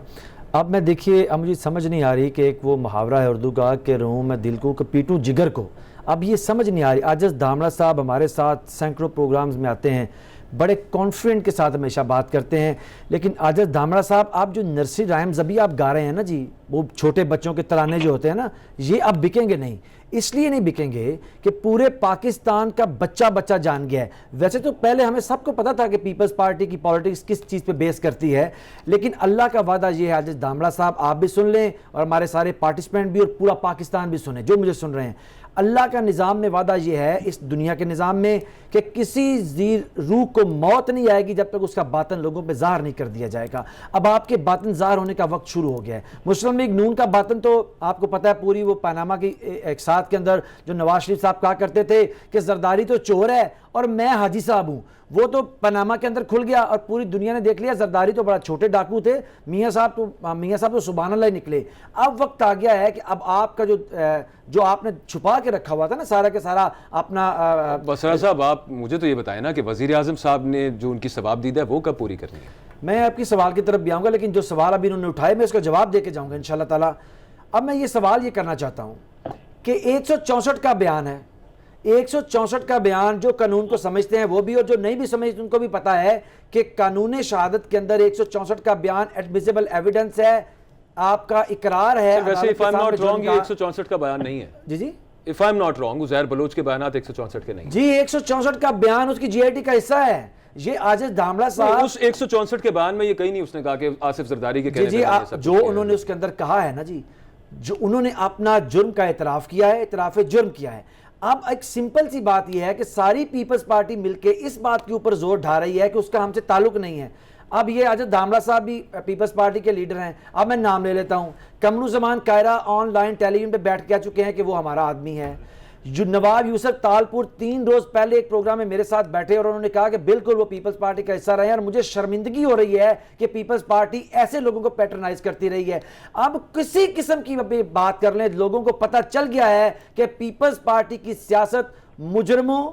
अब मैं देखिए, अब मुझे समझ नहीं आ रही कि एक वो मुहावरा है उर्दू का कि रहूँ मैं दिल को कि पीटूँ जिगर को, अब ये समझ नहीं आ रही। आजिज़ धामरा साहब हमारे साथ सैकड़ों प्रोग्राम्स में आते हैं, बड़े कॉन्फिडेंट के साथ हमेशा बात करते हैं, लेकिन आजिज़ धामरा साहब आप जो नर्सरी राइम्स अभी आप गा रहे हैं ना जी, वो छोटे बच्चों के तराने जो होते हैं ना, ये अब बिकेंगे नहीं। इसलिए नहीं बिकेंगे कि पूरे पाकिस्तान का बच्चा बच्चा जान गया है। वैसे तो पहले हमें सबको पता था कि पीपल्स पार्टी की पॉलिटिक्स किस चीज़ पे बेस करती है, लेकिन अल्लाह का वादा ये है आजिज़ धामरा साहब, आप भी सुन लें और हमारे सारे पार्टिसिपेंट भी और पूरा पाकिस्तान भी सुने जो मुझे सुन रहे हैं। अल्लाह का निज़ाम में वादा ये है इस दुनिया के निज़ाम में कि किसी ज़ीर रूह को मौत नहीं आएगी जब तक उसका बातन लोगों पे ज़ाहिर नहीं कर दिया जाएगा। अब आपके बातन ज़ाहिर होने का वक्त शुरू हो गया है। मुस्लिम लीग नून का बातन तो आपको पता है, पूरी वो पनामा की एक साथ के अंदर जो नवाज शरीफ साहब कहा करते थे कि जरदारी तो चोर है और मैं हाजी साहब हूँ, वो तो पनामा के अंदर खुल गया और पूरी दुनिया ने देख लिया जरदारी तो बड़ा छोटे डाकू थे, मियाँ साहब तो सुभान अल्लाह निकले। अब वक्त आ गया है कि अब आपका जो आपने छुपा के रखा हुआ था ना सारा के सारा अपना बसरा साहब, आप मुझे तो ये बताएं ना कि वजीर आजम साहब ने जो उनकी सवाबदीद है वो कब पूरी करनी है? मैं आपकी सवाल की तरफ भी आऊँगा, लेकिन जो सवाल अभी उन्होंने उठाए मैं उसका जवाब दे के जाऊँगा इंशाल्लाह ताला। अब मैं ये सवाल ये करना चाहता हूँ कि 164 का बयान है, 164 का बयान जो कानून को समझते हैं वो भी और जो नहीं भी समझते उनको भी पता है कि कानून शहादत के अंदर 164 का बयान एडमिसिबल एविडेंस है, आपका इकरार है। वैसे if I am not wrong, ये 164 का बयान नहीं है जी जी, if I am not wrong, Uzair Baloch के बयान 164 के नहीं जी 164 का बयान उसकी जीआईटी का हिस्सा है। ये आजिज दामला साहब उस 164 के बयान में ये कहीं नहीं उसने कहा कि आसिफ जरदारी के जी जी जो उन्होंने उसके अंदर कहा है ना जी, जो उन्होंने अपना जुर्म का इतराफ किया है, इतराफ जुर्म किया है। अब एक सिंपल सी बात यह है कि सारी पीपल्स पार्टी मिलकर इस बात के ऊपर जोर ढा रही है कि उसका हमसे ताल्लुक नहीं है। अब ये आजाद दामला साहब भी पीपल्स पार्टी के लीडर हैं। अब मैं नाम ले लेता हूं, कमरुज़मान कायरा ऑनलाइन टेलीविजन पे बैठ के कह चुके हैं कि वो हमारा आदमी है। जो नवाब यूसुफ तालपुर 3 रोज पहले एक प्रोग्राम में मेरे साथ बैठे और उन्होंने कहा कि बिल्कुल वो पीपल्स पार्टी का हिस्सा रहे हैं और मुझे शर्मिंदगी हो रही है कि पीपल्स पार्टी ऐसे लोगों को पैट्रनाइज करती रही है। अब किसी किस्म की बात कर लें, लोगों को पता चल गया है कि पीपल्स पार्टी की सियासत मुजरमों,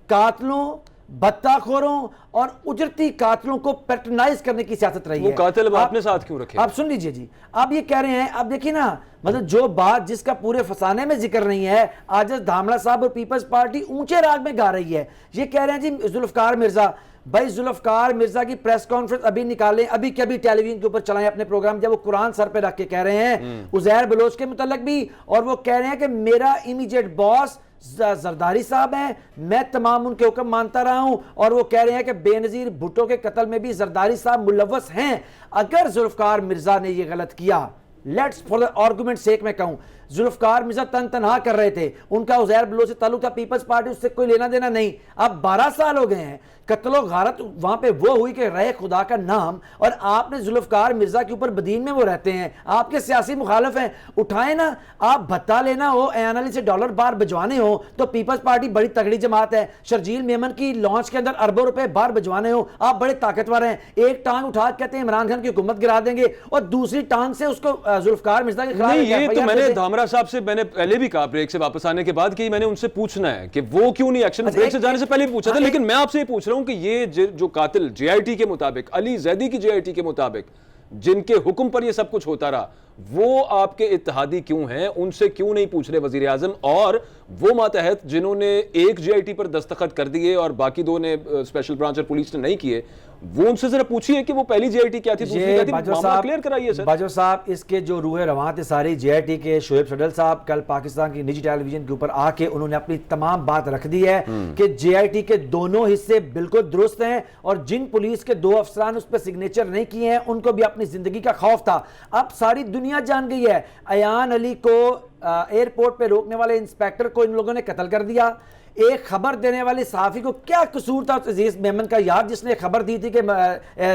कातलों, बत्ताखोरों और उजरती कातलों को पैट्रनाइज करने की सियासत रही है। वो कातिल अब आपने साथ क्यों रखे? आप सुन लीजिए जी, आप ये कह रहे हैं, अब देखिए ना, मतलब जो बात जिसका पूरे फसाने में जिक्र नहीं है, आज धामला साहब और पीपल्स पार्टी ऊंचे राग में गा रही है। ये कह रहे हैं जी जुल्फकार मिर्जा, भाई जुल्फकार मिर्जा की प्रेस कॉन्फ्रेंस अभी निकालें, अभी के अभी टेलीविजन के ऊपर चलाएं अपने प्रोग्राम, जब वो कुरान सर पे रख के कह रहे हैं उज़ैर बलोच के मुतल्लिक भी, और वो कह रहे हैं कि मेरा इमीडिएट बॉस जरदारी साहब हैं, मैं तमाम उनके हुक्म मानता रहा हूं, और वो कह रहे हैं कि बेनजीर भुट्टो के कत्ल में भी जरदारी साहब मुलव्वस हैं। अगर जुल्फकार मिर्जा ने यह गलत किया, लेट्स फॉर द आर्गुमेंट सेक मैं कहूं, जुल्फकार मिर्जा तनहा कर रहे थे, उनका उज़ैर बलोच से ताल्लुक था, पीपल्स पार्टी उससे कोई लेना देना नहीं। अब 12 साल हो गए हैं, कत्लो गारत वहां पे वो हुई कि रहे खुदा का नाम, और आपने जुल्फकार मिर्जा के ऊपर बदीन में वो रहते हैं, आपके सियासी मुखालिफ हैं, उठाए ना। आप भत्ता लेना हो, ऐन अली से डॉलर बार भिजवाने हो तो पीपल्स पार्टी बड़ी तगड़ी जमात है। शर्जील मेमन की लॉन्च के अंदर अरबों रुपए बार भिजवाने हो, आप बड़े ताकतवर हैं। एक टांग उठा कहते हैं इमरान खान की हुकूमत गिरा देंगे, और दूसरी टांग से उसको जुल्फकार मिर्जा के खिलाफ। ये तो मैंने धामरा साहब से मैंने पहले भी कहा ब्रेक से वापस आने के बाद कि मैंने उनसे पूछना है कि वो क्यों नहीं एक्शन, ब्रेक से जाने से पहले भी पूछा था, लेकिन मैं आपसे ये पूछ रहा हूं कि ये जो कातिल जेआईटी के मुताबिक, अली जैदी की जेआईटी के मुताबिक जिनके हुक्म पर ये सब कुछ होता रहा, वो आपके इत्तेहादी क्यों हैं? उनसे क्यों नहीं पूछ रहे वजीर आजम? और वो मातहत जिन्होंने एक जेआईटी पर दस्तखत कर दिए और बाकी 2 ने स्पेशल ब्रांच और पुलिस ने नहीं किए, वो उनसे जरा पूछिए कि वो पहली जेआईटी क्या थी, दूसरी क्या थी, मामला क्लियर कराइए सर। बाजवा साहब, इसके जो रूह रवां थे सारी जेआईटी के, शोएब सडल साहब कल पाकिस्तान की निजी टेलीविजन के ऊपर आके उन्होंने अपनी तमाम बात रख दी है कि जेआईटी के दोनों हिस्से बिल्कुल दुरुस्त हैं, और जिन पुलिस के 2 अफसरान उस पर सिग्नेचर नहीं किए हैं उनको भी अपनी जिंदगी का खौफ था। अब सारी दुनिया जान गई है, अयान अली को एयरपोर्ट पे रोकने वाले इंस्पेक्टर को इन लोगों ने कत्ल कर दिया। एक खबर देने वाले सहाफी को क्या कसूर था अजीज मेमन का यार, जिसने खबर दी थी कि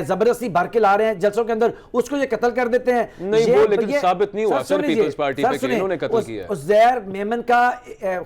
जबरदस्ती भर के ला रहे हैं जलसों के अंदर, उसको ये कत्ल कर देते हैं। नहीं वो लेकिन साबित नहीं हुआ सर पीपल्स पार्टी पे कि इन्होंने कत्ल किया है। उज़ैर मेमन का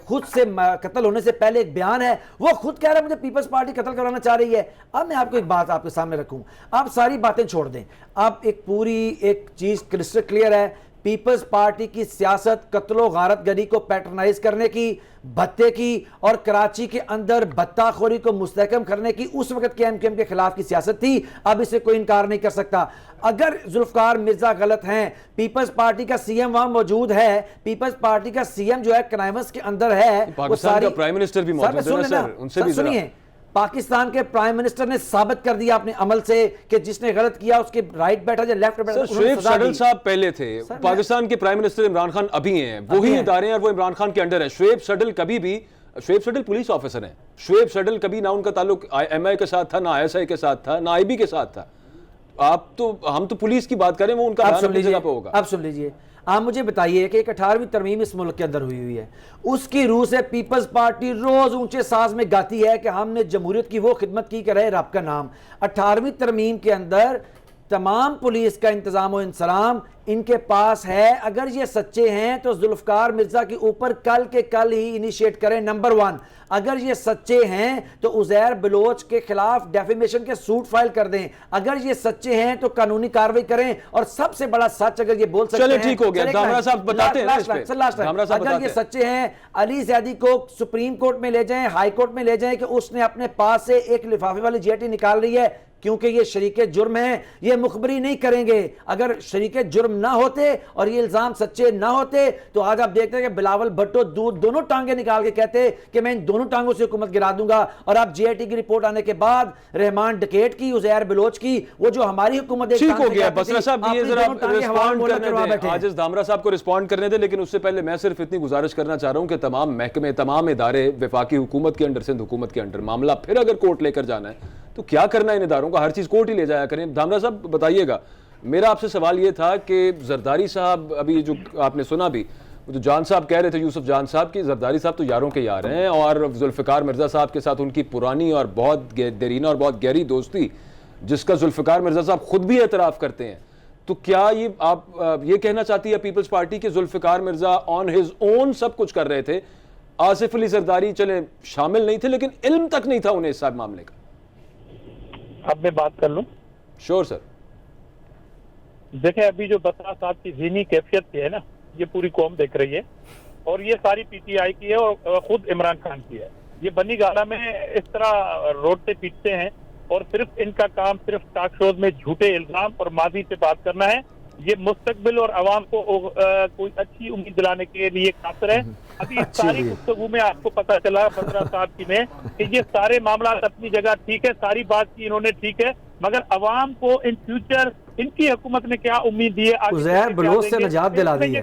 खुद से कत्ल होने से पहले एक बयान है, वो खुद कह रहा है मुझे पीपल्स पार्टी कत्ल करवाना चाह रही है। अब मैं आपको एक बात आपके सामने रखूं, आप सारी बातें छोड़ दें, अब एक पूरी एक चीज क्रिस्टल क्लियर है, पीपल्स पार्टी की सियासत कत्लो गारत गरी को पैटर्नाइज करने की, भत्ते की, और कराची के अंदर भत्ताखोरी को मुस्तहकम करने की उस वक्त के एमकेएम के खिलाफ की सियासत थी। अब इसे कोई इनकार नहीं कर सकता। अगर जुल्फकार मिर्जा गलत हैं, पीपल्स पार्टी का सीएम वहां मौजूद है, पीपल्स पार्टी का सीएम जो है कनाइवस के अंदर है, पाकिस्तान का प्राइम मिनिस्टर भी मौजूद है ना सर, उनसे भी सुनिए, पाकिस्तान के प्राइम मिनिस्टर ने साबित कर दिया अपने अमल से कि जिसने गलत किया उसके राइट बैठा जाए लेफ्ट बैठा। शोएब सडल साहब पहले थे, पाकिस्तान के प्राइम मिनिस्टर इमरान खान अभी हैं, वही इदारे हैं और वो इमरान खान के अंडर है। शोएब सडल कभी भी, शोएब सडल पुलिस ऑफिसर हैं, शोएब सडल कभी ना उनका ताल्लुक एमआई के साथ था, ना आईएसआई के साथ था, ना आईबी के साथ था। आप तो, हम तो पुलिस की बात करें, वो उनका अपनी जगह पे होगा। आप सुन लीजिए, आप मुझे बताइए कि एक 18वीं तरमीम इस मुल्क के अंदर हुई है, उसकी रूह से पीपल्स पार्टी रोज ऊंचे साज में गाती है कि हमने जमहूरियत की वो खिदमत की रहे रब का नाम। 18वीं तरमीम के अंदर तमाम पुलिस का इंतजाम और इंसलाम इनके पास है। अगर ये सच्चे हैं तो जुल्फकार मिर्जा के ऊपर कल के कल ही इनिशिएट करें, नंबर 1। अगर ये सच्चे हैं तो उज़ैर बलोच के खिलाफ डेफेमेशन के सूट फाइल कर दें। अगर ये सच्चे हैं तो कानूनी कार्रवाई करें, और सबसे बड़ा सच अगर ये बोल सकते हैं, ठीक हो गया, धामरा साहब बताते हैं, अगर ये सच्चे हैं अली जैदी को सुप्रीम कोर्ट में ले जाएं, हाई कोर्ट में ले जाएं कि उसने अपने पास से एक लिफाफे वाली जेटी निकाल रही है, क्योंकि ये शरीके जुर्म है, ये मुखबरी नहीं करेंगे। अगर शरीके जुर्म ना होते और ये इल्जाम सच्चे ना होते तो आज आप देखते हैं कि बिलावल भुट्टो दोनों टांगे निकाल के कहते कि मैं इन दोनों टांगों से हुकूमत गिरा दूंगा। और आप जीआईटी की रिपोर्ट आने के बाद रहमान डकैत की, उज़ैर बलोच की, वो जो हमारी हुकूमत ठीक हो गया बसरा साहब, ये जरा रिस्पॉन्ड करने दें, आजिज धामरा साहब को रिस्पॉन्ड करने दें। लेकिन उससे पहले मैं सिर्फ इतनी गुजारिश करना चाह रहा हूं कि तमाम महकमे, तमाम इदारे वफाकी हुकूमत के अंडर, सिंध हुकूमत के अंडर, मामला फिर अगर कोर्ट लेकर जाना है तो क्या करना है इन इदारों का? हर चीज कोर्ट ही ले जाया करें। धामरा साहब बताइएगा, मेरा आपसे सवाल ये था कि जरदारी साहब, अभी जो आपने सुना भी, जो जान साहब कह रहे थे, यूसुफ जान साहब की, जरदारी साहब तो यारों के यार हैं और जुल्फ़िकार मिर्ज़ा साहब के साथ उनकी पुरानी और बहुत देरीना और बहुत गहरी दोस्ती, जिसका जुल्फ़िकार मिर्ज़ा साहब खुद भी एतराफ़ करते हैं। तो क्या ये आप ये कहना चाहती है पीपल्स पार्टी के Zulfiqar Mirza on his own सब कुछ कर रहे थे, आसिफ अली जरदारी चले शामिल नहीं थे लेकिन इल्म तक नहीं था उन्हें इस मामले का? अब मैं बात कर लूं? Sure sir. देखें, अभी जो बसरा साहब की ज़हनी कैफियत है ना, ये पूरी कौम देख रही है और ये सारी पीटीआई की है और खुद इमरान खान की है। ये बनी गाला में इस तरह रोड पे पीटते हैं और सिर्फ इनका काम सिर्फ टॉक शोज में झूठे इल्जाम और माजी से बात करना है। ये मुस्तकबिल और अवाम को कोई अच्छी उम्मीद दिलाने के लिए काफिर है। अभी इस सारी गुफ्तगू में आपको पता चला बसरा साहब की में कि ये सारे मामला अपनी जगह ठीक है, सारी बात की इन्होंने ठीक है, मगर अवाम को इन फ्यूचर इनकी हुकूमत ने क्या उम्मीद दी है? उज़ैर बलोच से निजात दिला दी है।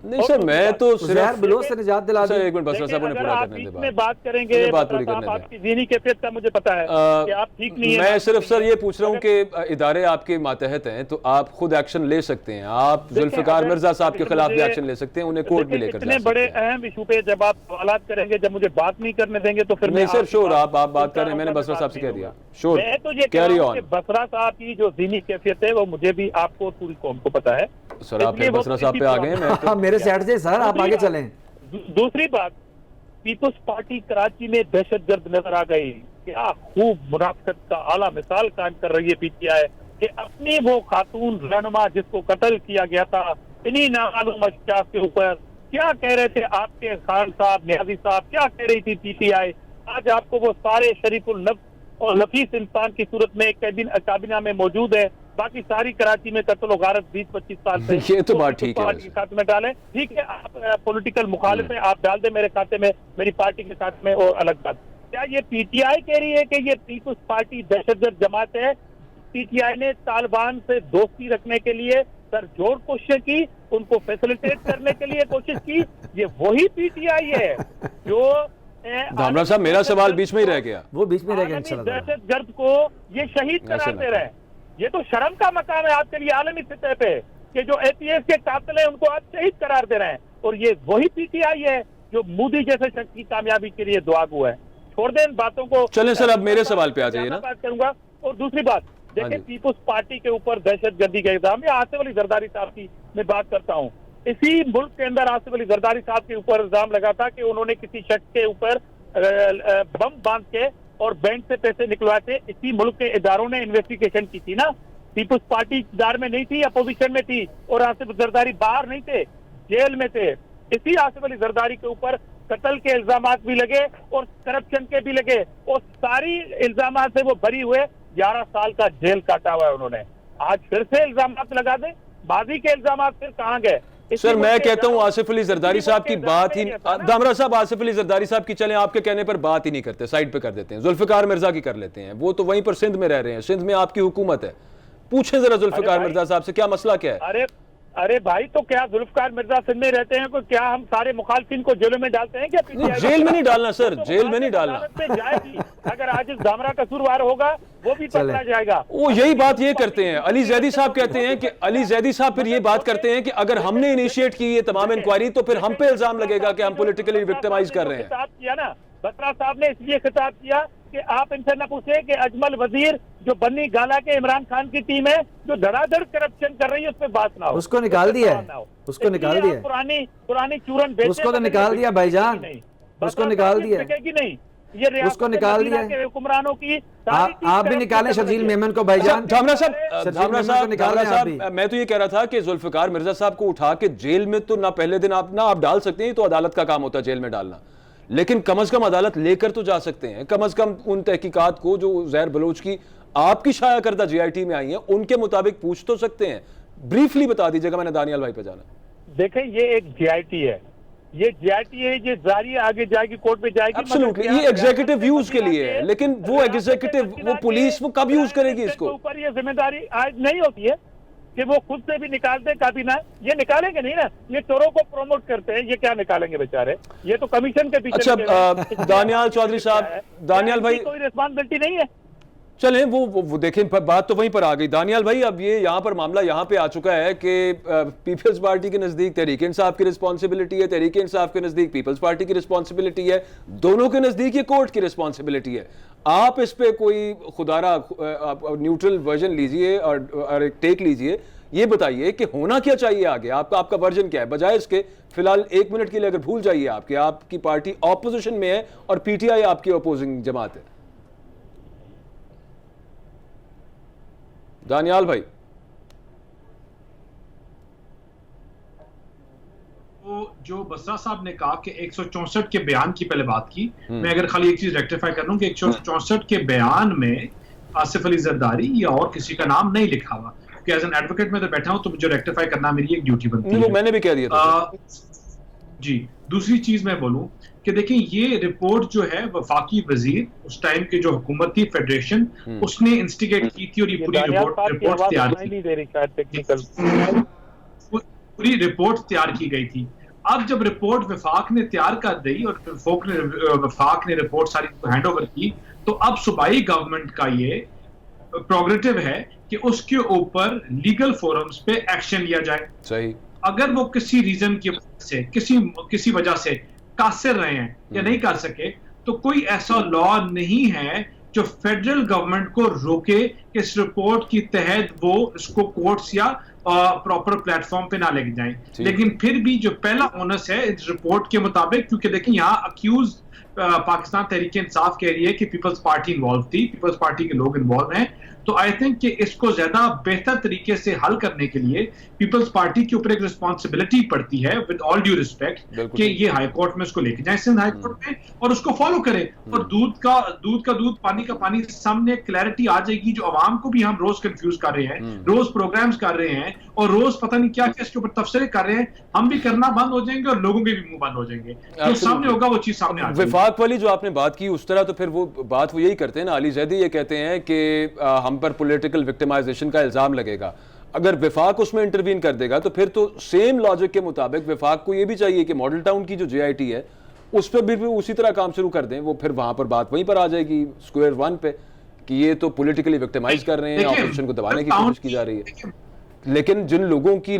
नहीं सर, मैं तो उज़ैर बलोच से निजात दिला दी। एक मिनट बसरा साहब ने पूरा करने दे, में बात करेंगे, बात पूरी करने आपकी ज़हनी कैफियत का मुझे पता है कि आप ठीक नहीं है। मैं सिर्फ सर ये पूछ रहा हूँ कि इदारे आपके मातहत हैं तो आप खुद एक्शन ले सकते हैं, आप जुल्फ़िकार मिर्ज़ा साहब के खिलाफ भी एक्शन ले सकते हैं, उन्हें कोर्ट भी लेकर जा सकते हैं। इतने बड़े अहम इशू पे जब आप सवालात करेंगे, जब मुझे बात नहीं करने देंगे तो फिर नहीं सर, श्योर आप बात कर रहे हैं, मैंने बसरा साहब से कह दिया। श्योर, मैं तो ये कह रहा हूं कि बसरा साहब की जो ज़हनी कैफियत है वो मुझे भी, आपको, पूरी कौम को पता है। सर आप बसरा साहब पे आ गए, मैं मेरे साइड से सर आप आगे चलें। दूसरी बात, पीपल्स पार्टी कराची में दहशतगर्द नजर आ गई। क्या खूब मुनाफिकत का आला मिसाल कायम कर रही है पीटीआई कि अपनी वो खातून रहनुमा जिसको कत्ल किया गया था इन्हीं नामालूम अशख्यास के ऊपर क्या कह रहे थे आपके खान साहब, नियाजी साहब, क्या कह रही थी पीटीआई? आज आपको वो सारे शरीफुल नफ्स और नफीस इंसान की सूरत में काबीना में मौजूद है, बाकी सारी कराची में कत्ल गारत 20-25 साल से। ये तो बात ठीक है, खाते में डालें, ठीक है, आप पॉलिटिकल मुखालिफ हैं, आप डाल दें मेरे खाते में, मेरी पार्टी के साथ में, और अलग बात। क्या ये पीटीआई कह रही है कि ये पीपल्स पार्टी दहशतगर्द जमात है? पीटीआई ने तालिबान से दोस्ती रखने के लिए सरजोर कोशिश की, उनको फैसिलिटेट करने के लिए कोशिश की। ये वही पीटीआई है जो धामरा साहब, मेरा सवाल बीच में ही रह गया, वो बीच में रह गया। दहशतगर्द को ये शहीद करार दे रहे हैं। ये तो शर्म का मकाम है आपके लिए आलमी सतह पे कि जो एटीएस के कातिल हैं उनको आप शहीद करार दे रहे हैं। और ये वही पीटीआई है जो मोदी जैसे शख्स की कामयाबी के लिए दुआगो है। छोड़ दें इन बातों को। चलें सर, अब मेरे सवाल पे आ जाइए ना। बात करूंगा। और दूसरी बात, देखिए पीपल्स पार्टी के ऊपर दहशतगर्दी का इल्जाम, या आसिफ अली जरदारी साहब की मैं बात करता हूँ। इसी मुल्क के अंदर आसिफ अली जरदारी साहब के ऊपर इल्जाम लगा था कि उन्होंने किसी शख्स के ऊपर बम बांध के और बैंक से पैसे निकलवाए थे। इसी मुल्क के इदारों ने इन्वेस्टिगेशन की थी ना। पीपल्स पार्टी इक़्तिदार में नहीं थी, अपोजिशन में थी, और आसिफ जरदारी बाहर नहीं थे, जेल में थे। इसी आसिफ अली जरदारी के ऊपर कत्ल के इल्जामात भी लगे और करप्शन के भी लगे, और सारी इल्जामात से वो बरी हुए। 11 साल का जेल काटा हुआ है उन्होंने। आज फिर से इल्जामात लगा दे, बाजी के इल्जामात फिर कहाँ गए? सर मैं कहता हूं आसिफ अली जरदारी साहब की बात ही, दामरा साहब आसिफ अली जरदारी साहब की चलें आपके कहने पर बात ही नहीं करते, साइड पे कर देते हैं, जुल्फ़िकार मिर्जा की कर लेते हैं। वो तो वहीं पर सिंध में रह रहे हैं, सिंध में आपकी हुकूमत है। पूछें जरा जुल्फ़िकार मिर्जा साहब से क्या मसला क्या है? अरे भाई, तो क्या जुल्फ़िकार मिर्जा सिंध में रहते हैं? को क्या हम सारे मुखालिफिन को जेलों में डालते हैं क्या? जेल में नहीं डालना सर, जेल में नहीं डालना। जाएगी अगर आज धामरा कसूरवार होगा वो भी पकड़ा जाएगा। वो यही बात ये करते हैं, अली जैदी साहब कहते हैं कि अली जैदी साहब फिर ये बात करते हैं कि अगर हमने इनिशिएट की ये तमाम इंक्वायरी तो फिर हम पे इल्जाम लगेगा कि हम पॉलिटिकली विक्टिमाइज कर रहे हैं। खिताब किया ना, बसरा साहब ने इसलिए खिताब किया कि आप इनसे न पूछे कि अजमल वजीर जो बन्नी गाला के इमरान खान की टीम है जो धड़ाधड़ करप्शन कर रही है उस पर बात ना हो। उसको निकाल दिया है, उसको निकाल दिया, पुरानी चूरन बेचे, उसको तो निकाल दिया भाईजान, उसको निकाल दिया नहीं, ये उसको निकाल दिया हुक्मरानों की। आप भी निकालें शर्जील मेमन को भाईजान। धामरा साहब मैं तो ये कह रहा था कि जुल्फ़िकार मिर्जा साहब को उठा के जेल में तो ना पहले दिन आप डाल सकते हैं, तो अदालत का काम होता है जेल में डालना, लेकिन कम से कम अदालत लेकर तो जा सकते हैं। कम से कम उन तहकीकात को जो ज़ैर बलोच की आपकी शाया करदा जीआईटी में आई हैं उनके मुताबिक पूछ तो सकते हैं। ब्रीफली बता दीजिएगा, मैंने दानियाल भाई पे जाना। देखें, ये एक जीआईटी है, ये जारी आगे जाएगी, कोर्ट में जाएगी। एब्सोल्युटली, ये एग्जीक्यूटिव यूज के लिए है, लेकिन वो एग्जीक्यूटिव, वो पुलिस, वो कब यूज करेगी इसको? ऊपर ये जिम्मेदारी आज नहीं होती है कि वो खुद से भी निकालते, कभी ना ये निकालेंगे नहीं ना, ये चोरों को प्रमोट करते हैं, ये क्या निकालेंगे बेचारे, ये तो कमीशन के पीछे। अच्छा दानियाल चौधरी साहब, दानियाल भाई कोई रिस्पॉन्सिबिलिटी नहीं है। चलें, वो देखें, बात तो वहीं पर आ गई। दानियाल भाई, अब ये यहाँ पर मामला यहाँ पे आ चुका है कि पीपल्स पार्टी के नज़दीक तहरीक इंसाफ की रिस्पॉन्सिबिलिटी है, तहरीक इंसाफ के नज़दीक पीपल्स पार्टी की रिस्पॉन्सिबिलिटी है, दोनों के नज़दीक ये कोर्ट की रिस्पॉन्सिबिलिटी है। आप इस पे कोई खुदारा न्यूट्रल वर्जन लीजिए और एक टेक लीजिए, ये बताइए कि होना क्या चाहिए आगे, आपका वर्जन क्या है, बजाय इसके फिलहाल 1 मिनट के लिए अगर भूल जाइए आपकी पार्टी ऑपोजिशन में है और पीटीआई आपकी अपोजिंग जमात है। दानियाल भाई, तो जो बसरा साहब ने कहा कि 164 के बयान की पहले बात की, मैं अगर खाली एक चीज रेक्टिफाई कर लूं कि 164 के बयान में आसिफ अली जरदारी या और किसी का नाम नहीं लिखा हुआ, क्योंकि एज एन एडवोकेट मैं तो बैठा हूं, तो मुझे रेक्टिफाई करना मेरी एक ड्यूटी बनती है। वो मैंने भी कह दिया था। जी, दूसरी चीज मैं बोलूं कि देखें, ये रिपोर्ट जो है वफाकी वजीर उस टाइम की जो हुकूमत थी, फेडरेशन, उसने इंस्टिगेट की थी और ये पूरी रिपोर्ट तैयार की, पूरी रिपोर्ट तैयार की गई थी। अब जब रिपोर्ट वफाक ने तैयार कर दी और वफाक ने रिपोर्ट सारी हैंड ओवर की, तो अब सूबाई गवर्नमेंट का ये प्रोग्रेटिव है कि उसके ऊपर लीगल फोरम्स पे एक्शन लिया जाए। सही। अगर वो किसी रीजन की वजह से, किसी वजह से कासिर रहे हैं या नहीं कर सके, तो कोई ऐसा लॉ नहीं है जो फेडरल गवर्नमेंट को रोके कि इस रिपोर्ट की तहत वो इसको कोर्ट्स या प्रॉपर प्लेटफॉर्म पे ना लेके जाएं। लेकिन फिर भी जो पहला ओनस है इस रिपोर्ट के मुताबिक, क्योंकि देखिए यहाँ अक्यूज पाकिस्तान तहरीक इंसाफ कह रही है कि पीपल्स पार्टी इन्वॉल्व थी, पीपल्स पार्टी के लोग इन्वॉल्व हैं, तो आई थिंक कि इसको ज्यादा बेहतर तरीके से हल करने के लिए पीपल्स पार्टी के ऊपर एक रिस्पॉन्सिबिलिटी पड़ती है, विद ऑल ड्यू रिस्पेक्ट, कि ये हाई कोर्ट में उसको लेके जाए, सिंध हाई कोर्ट में, और उसको फॉलो करें। और दूध का दूध, पानी का पानी, सामने क्लैरिटी आ जाएगी। जो आवाम को भी हम रोज कंफ्यूज कर रहे हैं, रोज प्रोग्राम्स कर रहे हैं और रोज पता नहीं क्या क्या इसके ऊपर तफसीरें कर रहे हैं, हम भी करना बंद हो जाएंगे और लोगों के भी मुंह बंद हो जाएंगे। जो सामने होगा वो चीज सामने आ जाएगी। विफाक वाली जो आपने बात की उस तरह, तो फिर वो बात वो यही करते हैं ना, अली जैदी ये कहते हैं कि हम पर पॉलिटिकल विक्टिमाइजेशन का इल्जाम लगेगा। अगर विफाक उसमें इंटरवीन कर देगा तो फिर तो सेम लॉजिक के मुताबिक विफाक को ये भी चाहिए कि मॉडल टाउन की जो जेआईटी है उस पर भी उसी तरह काम शुरू कर दें। वो फिर वहां पर बात वहीं पर आ जाएगी स्क्वायर वन पे कि ये तो पॉलिटिकली विक्टिमाइज कर रहे हैं, ऑपोजिशन को दबाने की कोशिश की जा रही है। लेकिन जिन लोगों की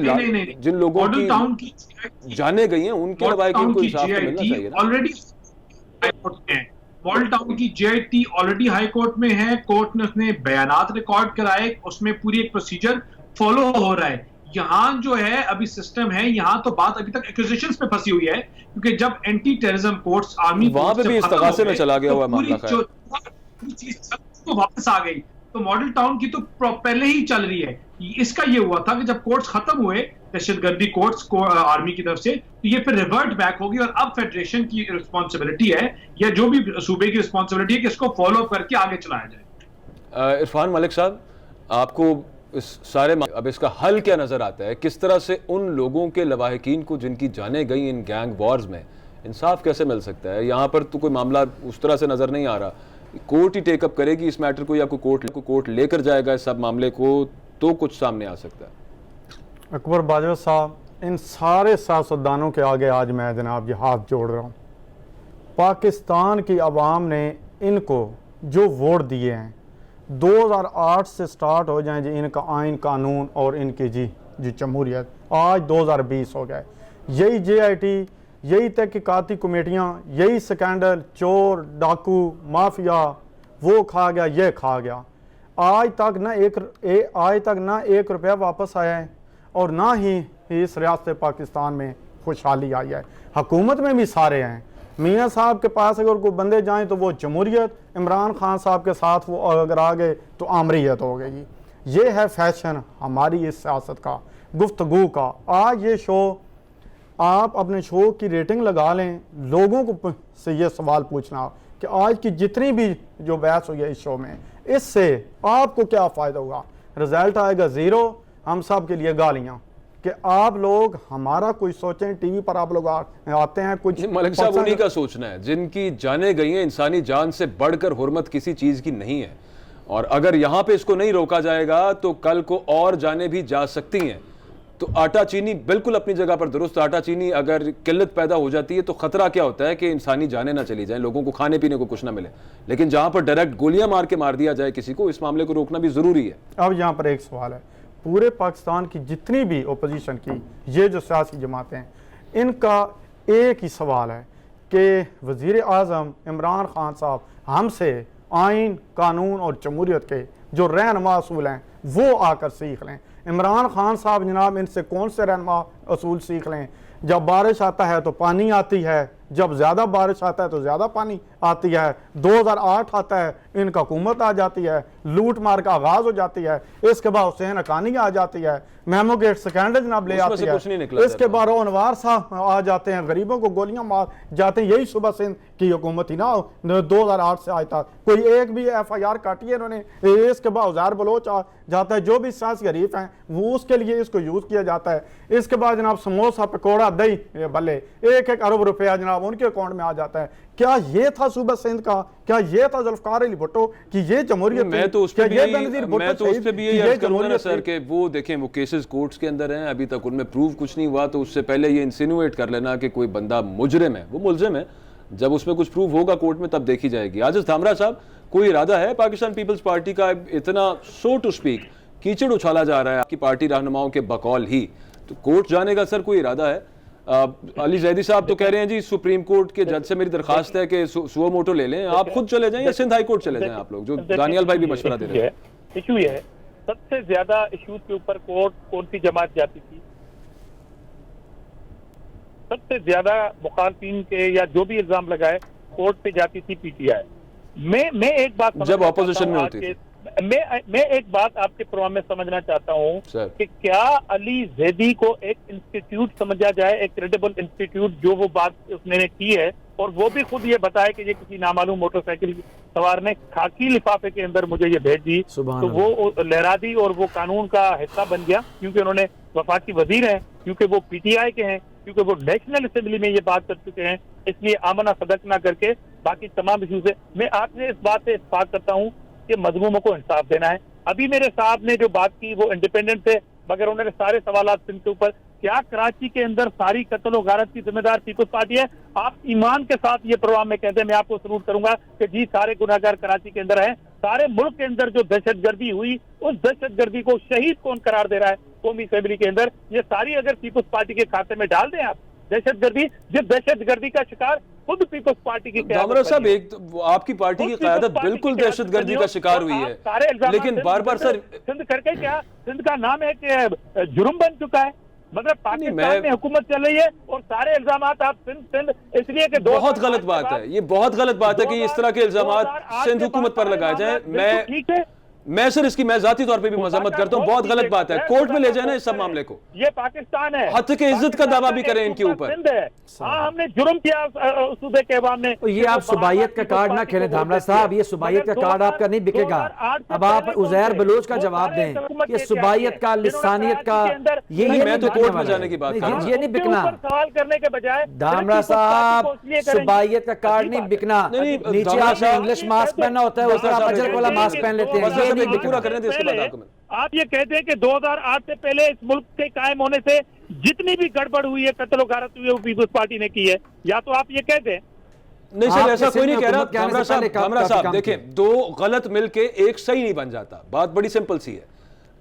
जाने गई हैं उनके लवाहिकीन को इंसाफ तो मिलना चाहिए ना। ऑलरेडी हाई कोर्ट में है, मॉडल टाउन की जेआईटी ऑलरेडी हाई कोर्ट में है, कोर्ट ने उसने बयानात रिकॉर्ड कराए, उसमें पूरी एक प्रोसीजर फॉलो हो रहा है। यहाँ जो है अभी सिस्टम है, यहाँ तो बात अभी तक एक्यूजेशंस पे फंसी हुई है, क्योंकि जब एंटी टेररिज्म कोर्ट्स आर्मी वहां पे भी इस्तगासे में चला गया हुआ मामला है, तो वापस आ गई। तो मॉडल टाउन की तो पहले ही चल रही है। इसका ये हुआ था कि जब कोर्ट्स खत्म हुए, दहशतगर्दी कोर्ट्स को आर्मी की तरफ से, तो ये फिर रिवर्ट बैक होगी और अब फेडरेशन की रिस्पॉन्सिबिलिटी है या जो भी सूबे की रिस्पॉन्सिबिलिटी है कि इसको फॉलो अप करके आगे चलाया जाए। इरफान मलिक साहब, आपको इस सारे अब इसका हल क्या नजर आता है? किस तरह से उन लोगों के लवाहिकीन को जिनकी जाने गई इन गैंग वॉर्स में इंसाफ कैसे मिल सकता है? यहाँ पर तो कोई मामला उस तरह से नजर नहीं आ रहा। कोर्ट ही टेकअप करेगी इस मैटर को या कोई कोर्ट लेकर जाएगा इस सब मामले को, तो कुछ सामने आ सकता है। अकबर बाजवा साहब, इन सारे सियासतदानों के आगे आज मैं जनाब ये हाथ जोड़ रहा हूँ। पाकिस्तान की आवाम ने इनको जो वोट दिए हैं 2008 से स्टार्ट हो जाए जी इनका आइन कानून और इनकी जी जमहूरियत, आज 2020 हो गए। यही जेआईटी, यही तहकीकाती कमेटियाँ, यही स्कैंडल, चोर डाकू माफिया, वो खा गया ये खा गया, आज तक ना एक रुपया वापस आया है और ना ही इस रियासत पाकिस्तान में खुशहाली आई है। हुकूमत में भी सारे हैं, मियाँ साहब के पास अगर कोई बंदे जाएं तो वो जमहूरियत, इमरान खान साहब के साथ वो अगर आ गए तो आमरीयत हो गई। ये है फैशन हमारी इस सियासत का, गुफ्तगू का। आज ये शो, आप अपने शो की रेटिंग लगा लें, लोगों को से ये सवाल पूछना कि आज की जितनी भी जो बहस हुई है इस शो में, इससे आपको क्या फ़ायदा होगा? रिजल्ट आएगा ज़ीरो। हम सब के लिए गालियां कि आप लोग हमारा कोई सोचें, टीवी पर आप लोग आते हैं कुछ मलिक साहब उन्हीं का सोचना है जिनकी जाने गई हैं, इंसानी जान से बढ़कर हुर्मत किसी चीज की नहीं है, और अगर यहां पे इसको नहीं रोका जाएगा तो कल को और जाने भी जा सकती हैं। तो आटा चीनी बिल्कुल अपनी जगह पर दुरुस्त, आटा चीनी अगर किल्लत पैदा हो जाती है तो खतरा क्या होता है कि इंसानी जाने ना चली जाए, लोगों को खाने पीने को कुछ ना मिले, लेकिन जहां पर डायरेक्ट गोलियां मार के मार दिया जाए किसी को, इस मामले को रोकना भी जरूरी है। अब यहाँ पर एक सवाल है, पूरे पाकिस्तान की जितनी भी ओपोजिशन की ये जो सियासी जमातें हैं, इनका एक ही सवाल है कि वज़ीर आज़म इमरान खान साहब हमसे आइन, कानून और जमहूरियत के जो रहनुमा असूल हैं वो आकर सीख लें। इमरान खान साहब जनाब इनसे कौन से रहनुमा असूल सीख लें? जब बारिश आता है तो पानी आती है, जब ज़्यादा बारिश आता है तो ज़्यादा पानी आती है। 2008 आता है, इनका हुकूमत आ जाती है, लूट मार का आगाज़ हो जाती है, इसके बाद हुसैन हक़ानी आ जाती है, मेमो गेट स्कैंडल जनाब ले आती है, इसके बाद अनवार साहब आ जाते हैं, गरीबों को गोलियां मार जाते हैं। यही सुबह सिंध की हुकूमत थी ना 2008 से आज तक, कोई एक भी FIR काटी है इन्होंने। इसके बाद उज़ैर बलोच आ जाता है, जो भी सियासी हरीफ हैं वो उसके लिए इसको यूज़ किया जाता है। इसके बाद जनाब समोसा, पकौड़ा, दही भल्ले 1-1 अरब रुपया जनाब उनके अकाउंट में आ जाता है। क्या ये था सूबा सिंध का? क्या ये था जुल्फ़िकार अली भुट्टो कि ये जमहूरियत? मैं तो उस पे भी यही अर्ज करूंगा ना सर कि वो देखें, वो केसेस कोर्ट्स के अंदर हैं, अभी तक उनमें प्रूव कुछ नहीं हुआ, तो उससे पहले ये इंसिनुएट कर लेना कि कोई बंदा मुजरिम है, वो मुलजिम है, जब उसमें कुछ प्रूव होगा कोर्ट में तब देखी जाएगी। आजिज़ धामरा साहब, कोई इरादा है पाकिस्तान पीपल्स पार्टी का इतना सो टू स्पीक कीचड़ उछाला जा रहा है आपकी पार्टी रहनुमाओं के बकौल ही, तो कोर्ट जाने का सर कोई इरादा है? अली जैदी साहब तो कह रहे हैं जी सुप्रीम कोर्ट के जज से मेरी दरखास्त है कि सुओ मोटो ले लें, आप खुद चले जाएं या सिंध हाई कोर्ट चले जाएं आप लोग, जो दानियाल भाई भी मशवरा दे रहे हैं। इशू ये है, सबसे ज्यादा इशूज के ऊपर कोर्ट कौन सी जमात जाती थी? सबसे ज्यादा मुखालफिन के या जो भी इल्जाम लगाए कोर्ट पे जाती थी PTI। मैं एक बात जब ऑपोजिशन में होती थी, मैं एक बात आपके प्रोग्राम में समझना चाहता हूं कि क्या अली जैदी को एक इंस्टीट्यूट समझा जाए, एक क्रेडिबल इंस्टीट्यूट, जो वो बात उसने की है, और वो भी खुद ये बताए कि ये किसी नामालूम मोटरसाइकिल सवार ने खाकी लिफाफे के अंदर मुझे ये भेज दी, तो वो लहरा दी और वो कानून का हिस्सा बन गया, क्योंकि उन्होंने वफाकी वजीर हैं, क्योंकि वो PTI के हैं, क्योंकि वो नेशनल असेंबली में ये बात कर चुके हैं, इसलिए आमना सदक ना करके बाकी तमाम इशू से मैं आपने इस बात से इत्तेफाक करता हूँ कि मजलूमों को इंसाफ देना है। अभी मेरे साहब ने जो बात की वो इंडिपेंडेंट थे, मगर उन्होंने सारे सवालात सिंध के ऊपर, क्या कराची के अंदर सारी कत्ल और गारत की जिम्मेदार पीपल्स पार्टी है? आप ईमान के साथ ये प्रोग्राम में कहते हैं, मैं आपको सलूट करूंगा कि जी सारे गुनाहगार कराची के अंदर हैं। सारे मुल्क के अंदर जो दहशतगर्दी हुई, उस दहशतगर्दी को शहीद कौन करार दे रहा है कौमी असेंबली के अंदर? ये सारी अगर पीपल्स पार्टी के खाते में डाल दें आप दहशतगर्दी, जिस दहशतगर्दी का शिकार खुद पीपल्स पार्टी की दामरा साहब, एक तो आपकी पार्टी की क़यादत बिल्कुल दहशतगर्दी का शिकार हुई है, लेकिन बार बार सर सिंध करके क्या सिंध का नाम है कि जुर्म बन चुका है? मतलब पाकिस्तान में हुकूमत चल रही है और सारे इल्जाम आप सिंध इसलिए कि बहुत गलत बात है, ये बहुत गलत बात है कि इस तरह के इल्जाम सिंध हुकूमत पर लगाए जाए। ठीक है, मैं सर इसकी मैं जाती तौर पे भी मजम्मत करता हूँ, बहुत गलत बात है, कोर्ट में ले जाए ना इस सब मामले को। ये पाकिस्तान है, हद के इज्जत का दावा भी करें इनके ऊपर। हाँ, हमने जुर्म किया सूबे के अवाम ने। ये आप सुबाइयत का कार्ड ना खेलें धामरा साहब, ये सुबाइयत का कार्ड आपका नहीं बिकेगा। अब आप उज़ैर बलोच का जवाब दें, ये सुबाइयत का, लिसानियत का, ये मैं तो कोर्ट में जाने की बात कर रहा हूं, ये नहीं बिकना। सवाल करने के बजाय धामरा साहब, सुबाइयत का कार्ड नहीं बिकना। नीचे आपने इंग्लिश मास्क पहना होता है, उस तरह आप अजरक वाला मास्क पहन लेते हैं, ये नहीं बिकना। आप ये कहते हैं कि 2008 से पहले इस मुल्क के कायम होने से जितनी भी गड़बड़ हुई है, कत्ल गारत हुई है, वो पीपल्स पार्टी ने की है, या तो आप ये कहते हैं? नहीं सर, ऐसा कोई नहीं कह रहा। कामरा साहब देखें, दो गलत मिलके एक सही नहीं बन जाता, बात बड़ी सिंपल सी है।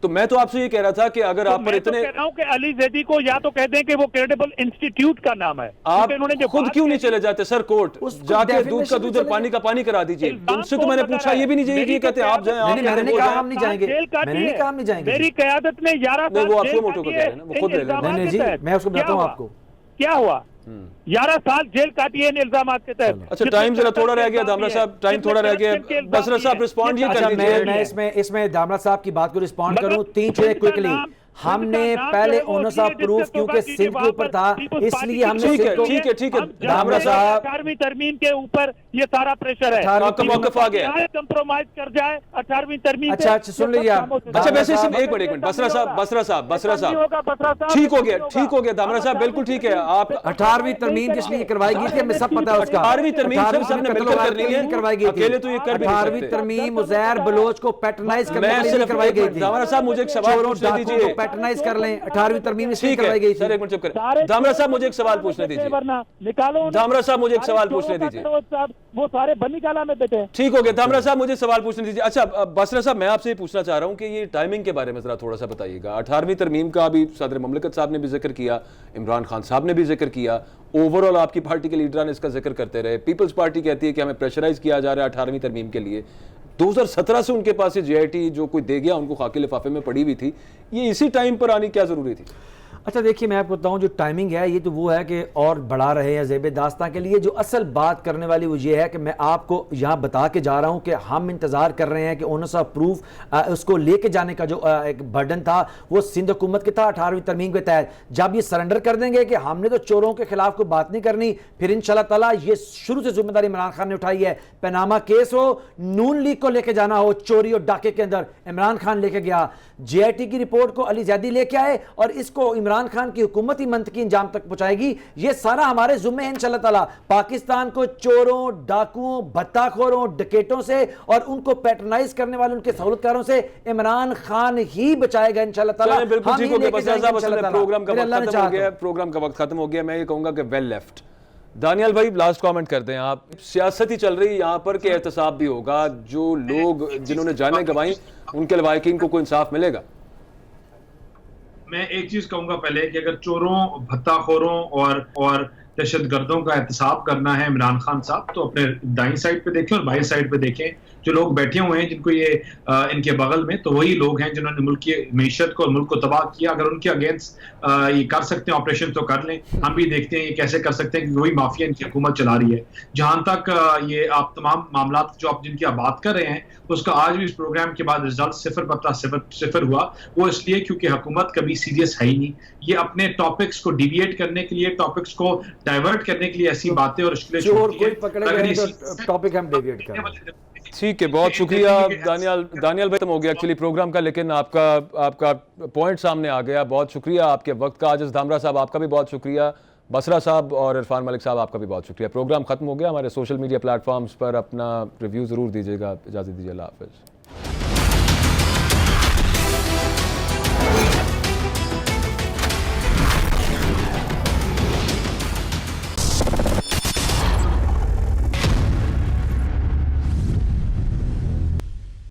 तो मैं तो आपसे ये कह रहा था कि अगर आप पर इतने, कह रहा हूं कि अली जैदी को या तो कहते हैं कि वो क्रेडिबल इंस्टीट्यूट का नाम है, आप खुद क्यों नहीं चले जाते सर कोर्ट जाके? दूध का दूध और पानी का पानी करा दीजिए। उनसे तो मैंने पूछा, ये भी नहीं चाहिए कि कहते आप जाएं, मैंने कहा हम नहीं जाएंगे, मैंने नहीं कहा हम नहीं जाएंगे। मेरी क़यादत में 11 साल वो आपको मोटो को कह रहे हैं ना, वो खुद ले लें। नहीं जी, मैं उसको बताता हूं आपको क्या हुआ। 11 साल जेल काटी है इन इल्जामात के तहत। अच्छा, टाइम जरा थोड़ा रह गया दामरा साहब, टाइम थोड़ा रह गया, बसरा साहब रिस्पॉन्ड ये कर दीजिए। मैं इसमें दामरा साहब की बात को रिस्पॉन्ड करूं, 3 चीजें क्विकली। हमने पहले ओनसा प्रूफ क्योंकि सिंध के ऊपर था इसलिए हमने ठीक है सिंध को- ठीक है ठीक है दामरा साहब 18वीं तरमीम के ऊपर ये सारा प्रेशर है। 18वीं आपका मौकफ आ गया। कंप्रोमाइज कर जाए 18वीं तरमीम अच्छा, अच्छा, सुन लीजिए आप। अच्छा वैसे साहब- सिर्फ एक मिनट बसरा साहब बसरा साहब ठीक हो गया दामरा साहब बिल्कुल ठीक है आप 18वीं तरमीम जिसने करवाई गई थी हमें सब पता है उसका 18वीं तरमीम सब सबने मिलकर करनी है करवाई गई थी अकेले तो ये कर भी नहीं 18वीं सकते। तरमीम उजैर बलोच को पैटर्नाइज करने मैं के लिए सिर्फ करवाई गई थी दामरा साहब मुझे एक सवाल चोरों पूछने डाकुओं दीजिए को पैटर्नाइज कर लें 18वीं तरमीम इसलिए ठीक करवाई है गई सर थी एक मिनट चुप करें दामरा साहब मुझे एक सवाल पूछने दीजिए वरना निकालो दामरा साहब मुझे एक सवाल पूछने दीजिए वो सारे बनी काला में बैठे हैं। ठीक हो गया दामरा साहब मुझे सवाल पूछने दीजिए अच्छा बसरा साहब मैं आपसे ये पूछना चाह रहा हूं कि ये टाइमिंग के बारे में जरा थोड़ा सा बताइएगा 18वीं तरमीम का अभी सदर ममलिकत साहब ने भी जिक्र किया इमरान खान साहब ने भी जिक्र किया ओवरऑल आपकी पार्टी के लीडरान इसका जिक्र करते रहे पीपल्स पार्टी कहती है कि हमें प्रेशराइज किया जा रहा है 18वीं तरमीम के लिए 2017 से उनके पास ये JIT जो कोई दे गया उनको खाकी लिफाफे में पड़ी हुई थी ये इसी टाइम पर आनी क्या जरूरी थी अच्छा देखिए मैं आपको बताऊं जो टाइमिंग है ये तो वो है कि और बढ़ा रहे हैं ज़ेब दास्तां के लिए जो असल बात करने वाली वो ये है कि मैं आपको यहाँ बता के जा रहा हूँ कि हम इंतज़ार कर रहे हैं कि ओनस ऑफ प्रूफ उसको लेके जाने का जो एक बर्डन था वो सिंध हुकूमत के था 18वीं तरमीम के तहत जब ये सरेंडर कर देंगे कि हमने तो चोरों के खिलाफ कोई बात नहीं करनी फिर इंशाल्लाह ताला ये शुरू से जिम्मेदारी इमरान खान ने उठाई है पनामा केस हो नून लीग को लेके जाना हो चोरी और डाके के अंदर इमरान खान लेके गया JIT की रिपोर्ट को अली जैदी लेके आए और इसको इमरान खान की हुकूमती मंतकी इंजाम तक पहुंचाएगी ये सारा हमारे जुम्मे है इंशाल्लाह ताला पाकिस्तान को चोरों डाकुओं भत्ताखोरों डकैतों से और उनको पैटर्नाइज करने वाले उनके सहूलतकारों से इमरान खान ही बचाएगा इंशाल्लाह ताला चलिए, बिल्कुल हम ठीक ही हो गया लेके बसरा जाएंगे साहब इंशाल्लाह असल में ताला। प्रोग्राम का मेरे वक्त अल्लाह ने खत्म हो चाहा गया तो। प्रोग्राम का वक्त खत्म हो गया मैं ये कहूंगा कि वेल लेफ्ट दानियाल भाई लास्ट कमेंट कर दें आप सियासत ही चल रही है यहाँ पर के एहतसाब भी होगा जो लोग जिन्होंने जानें गंवाई उनके लवाकिन को कोई इंसाफ मिलेगा मैं एक चीज कहूंगा पहले कि अगर चोरों भत्ताखोरों और दहशतगर्दों का एहतसाब करना है इमरान खान साहब तो अपने दाईं साइड पे देखें और बाईं साइड पे देखें जो लोग बैठे हुए हैं जिनको ये इनके बगल में तो वही लोग हैं जिन्होंने मुल्क की मीशत को और मुल्क को तबाह किया अगर उनके अगेंस्ट ये कर सकते हैं ऑपरेशन तो कर लें हम भी देखते हैं ये कैसे कर सकते हैं कि वही माफिया इनकी हुकूमत चला रही है जहां तक ये आप तमाम मामला जो आप जिनकी आप बात कर रहे हैं उसका आज भी इस प्रोग्राम के बाद रिजल्ट 0 हुआ वो इसलिए क्योंकि हुकूमत कभी सीरियस है ही नहीं ये अपने टॉपिक्स को डिविएट करने के लिए टॉपिक्स को डाइवर्ट करने के लिए ऐसी बातें और चोर कोई पकड़े गए तो टॉपिक हम डेविएट करें ठीक है बहुत शुक्रिया दानियाल भाई खत्म हो गया एक्चुअली प्रोग्राम का लेकिन आपका पॉइंट सामने आ गया बहुत शुक्रिया आपके वक्त का आजिज धामरा साहब आपका भी बहुत शुक्रिया बसरा साहब और इरफान मलिक साहब आपका भी बहुत शुक्रिया प्रोग्राम खत्म हो गया हमारे सोशल मीडिया प्लेटफॉर्म्स पर अपना रिव्यू ज़रूर दीजिएगा इजाज़त दीजिए अल्लाह हाफ़िज़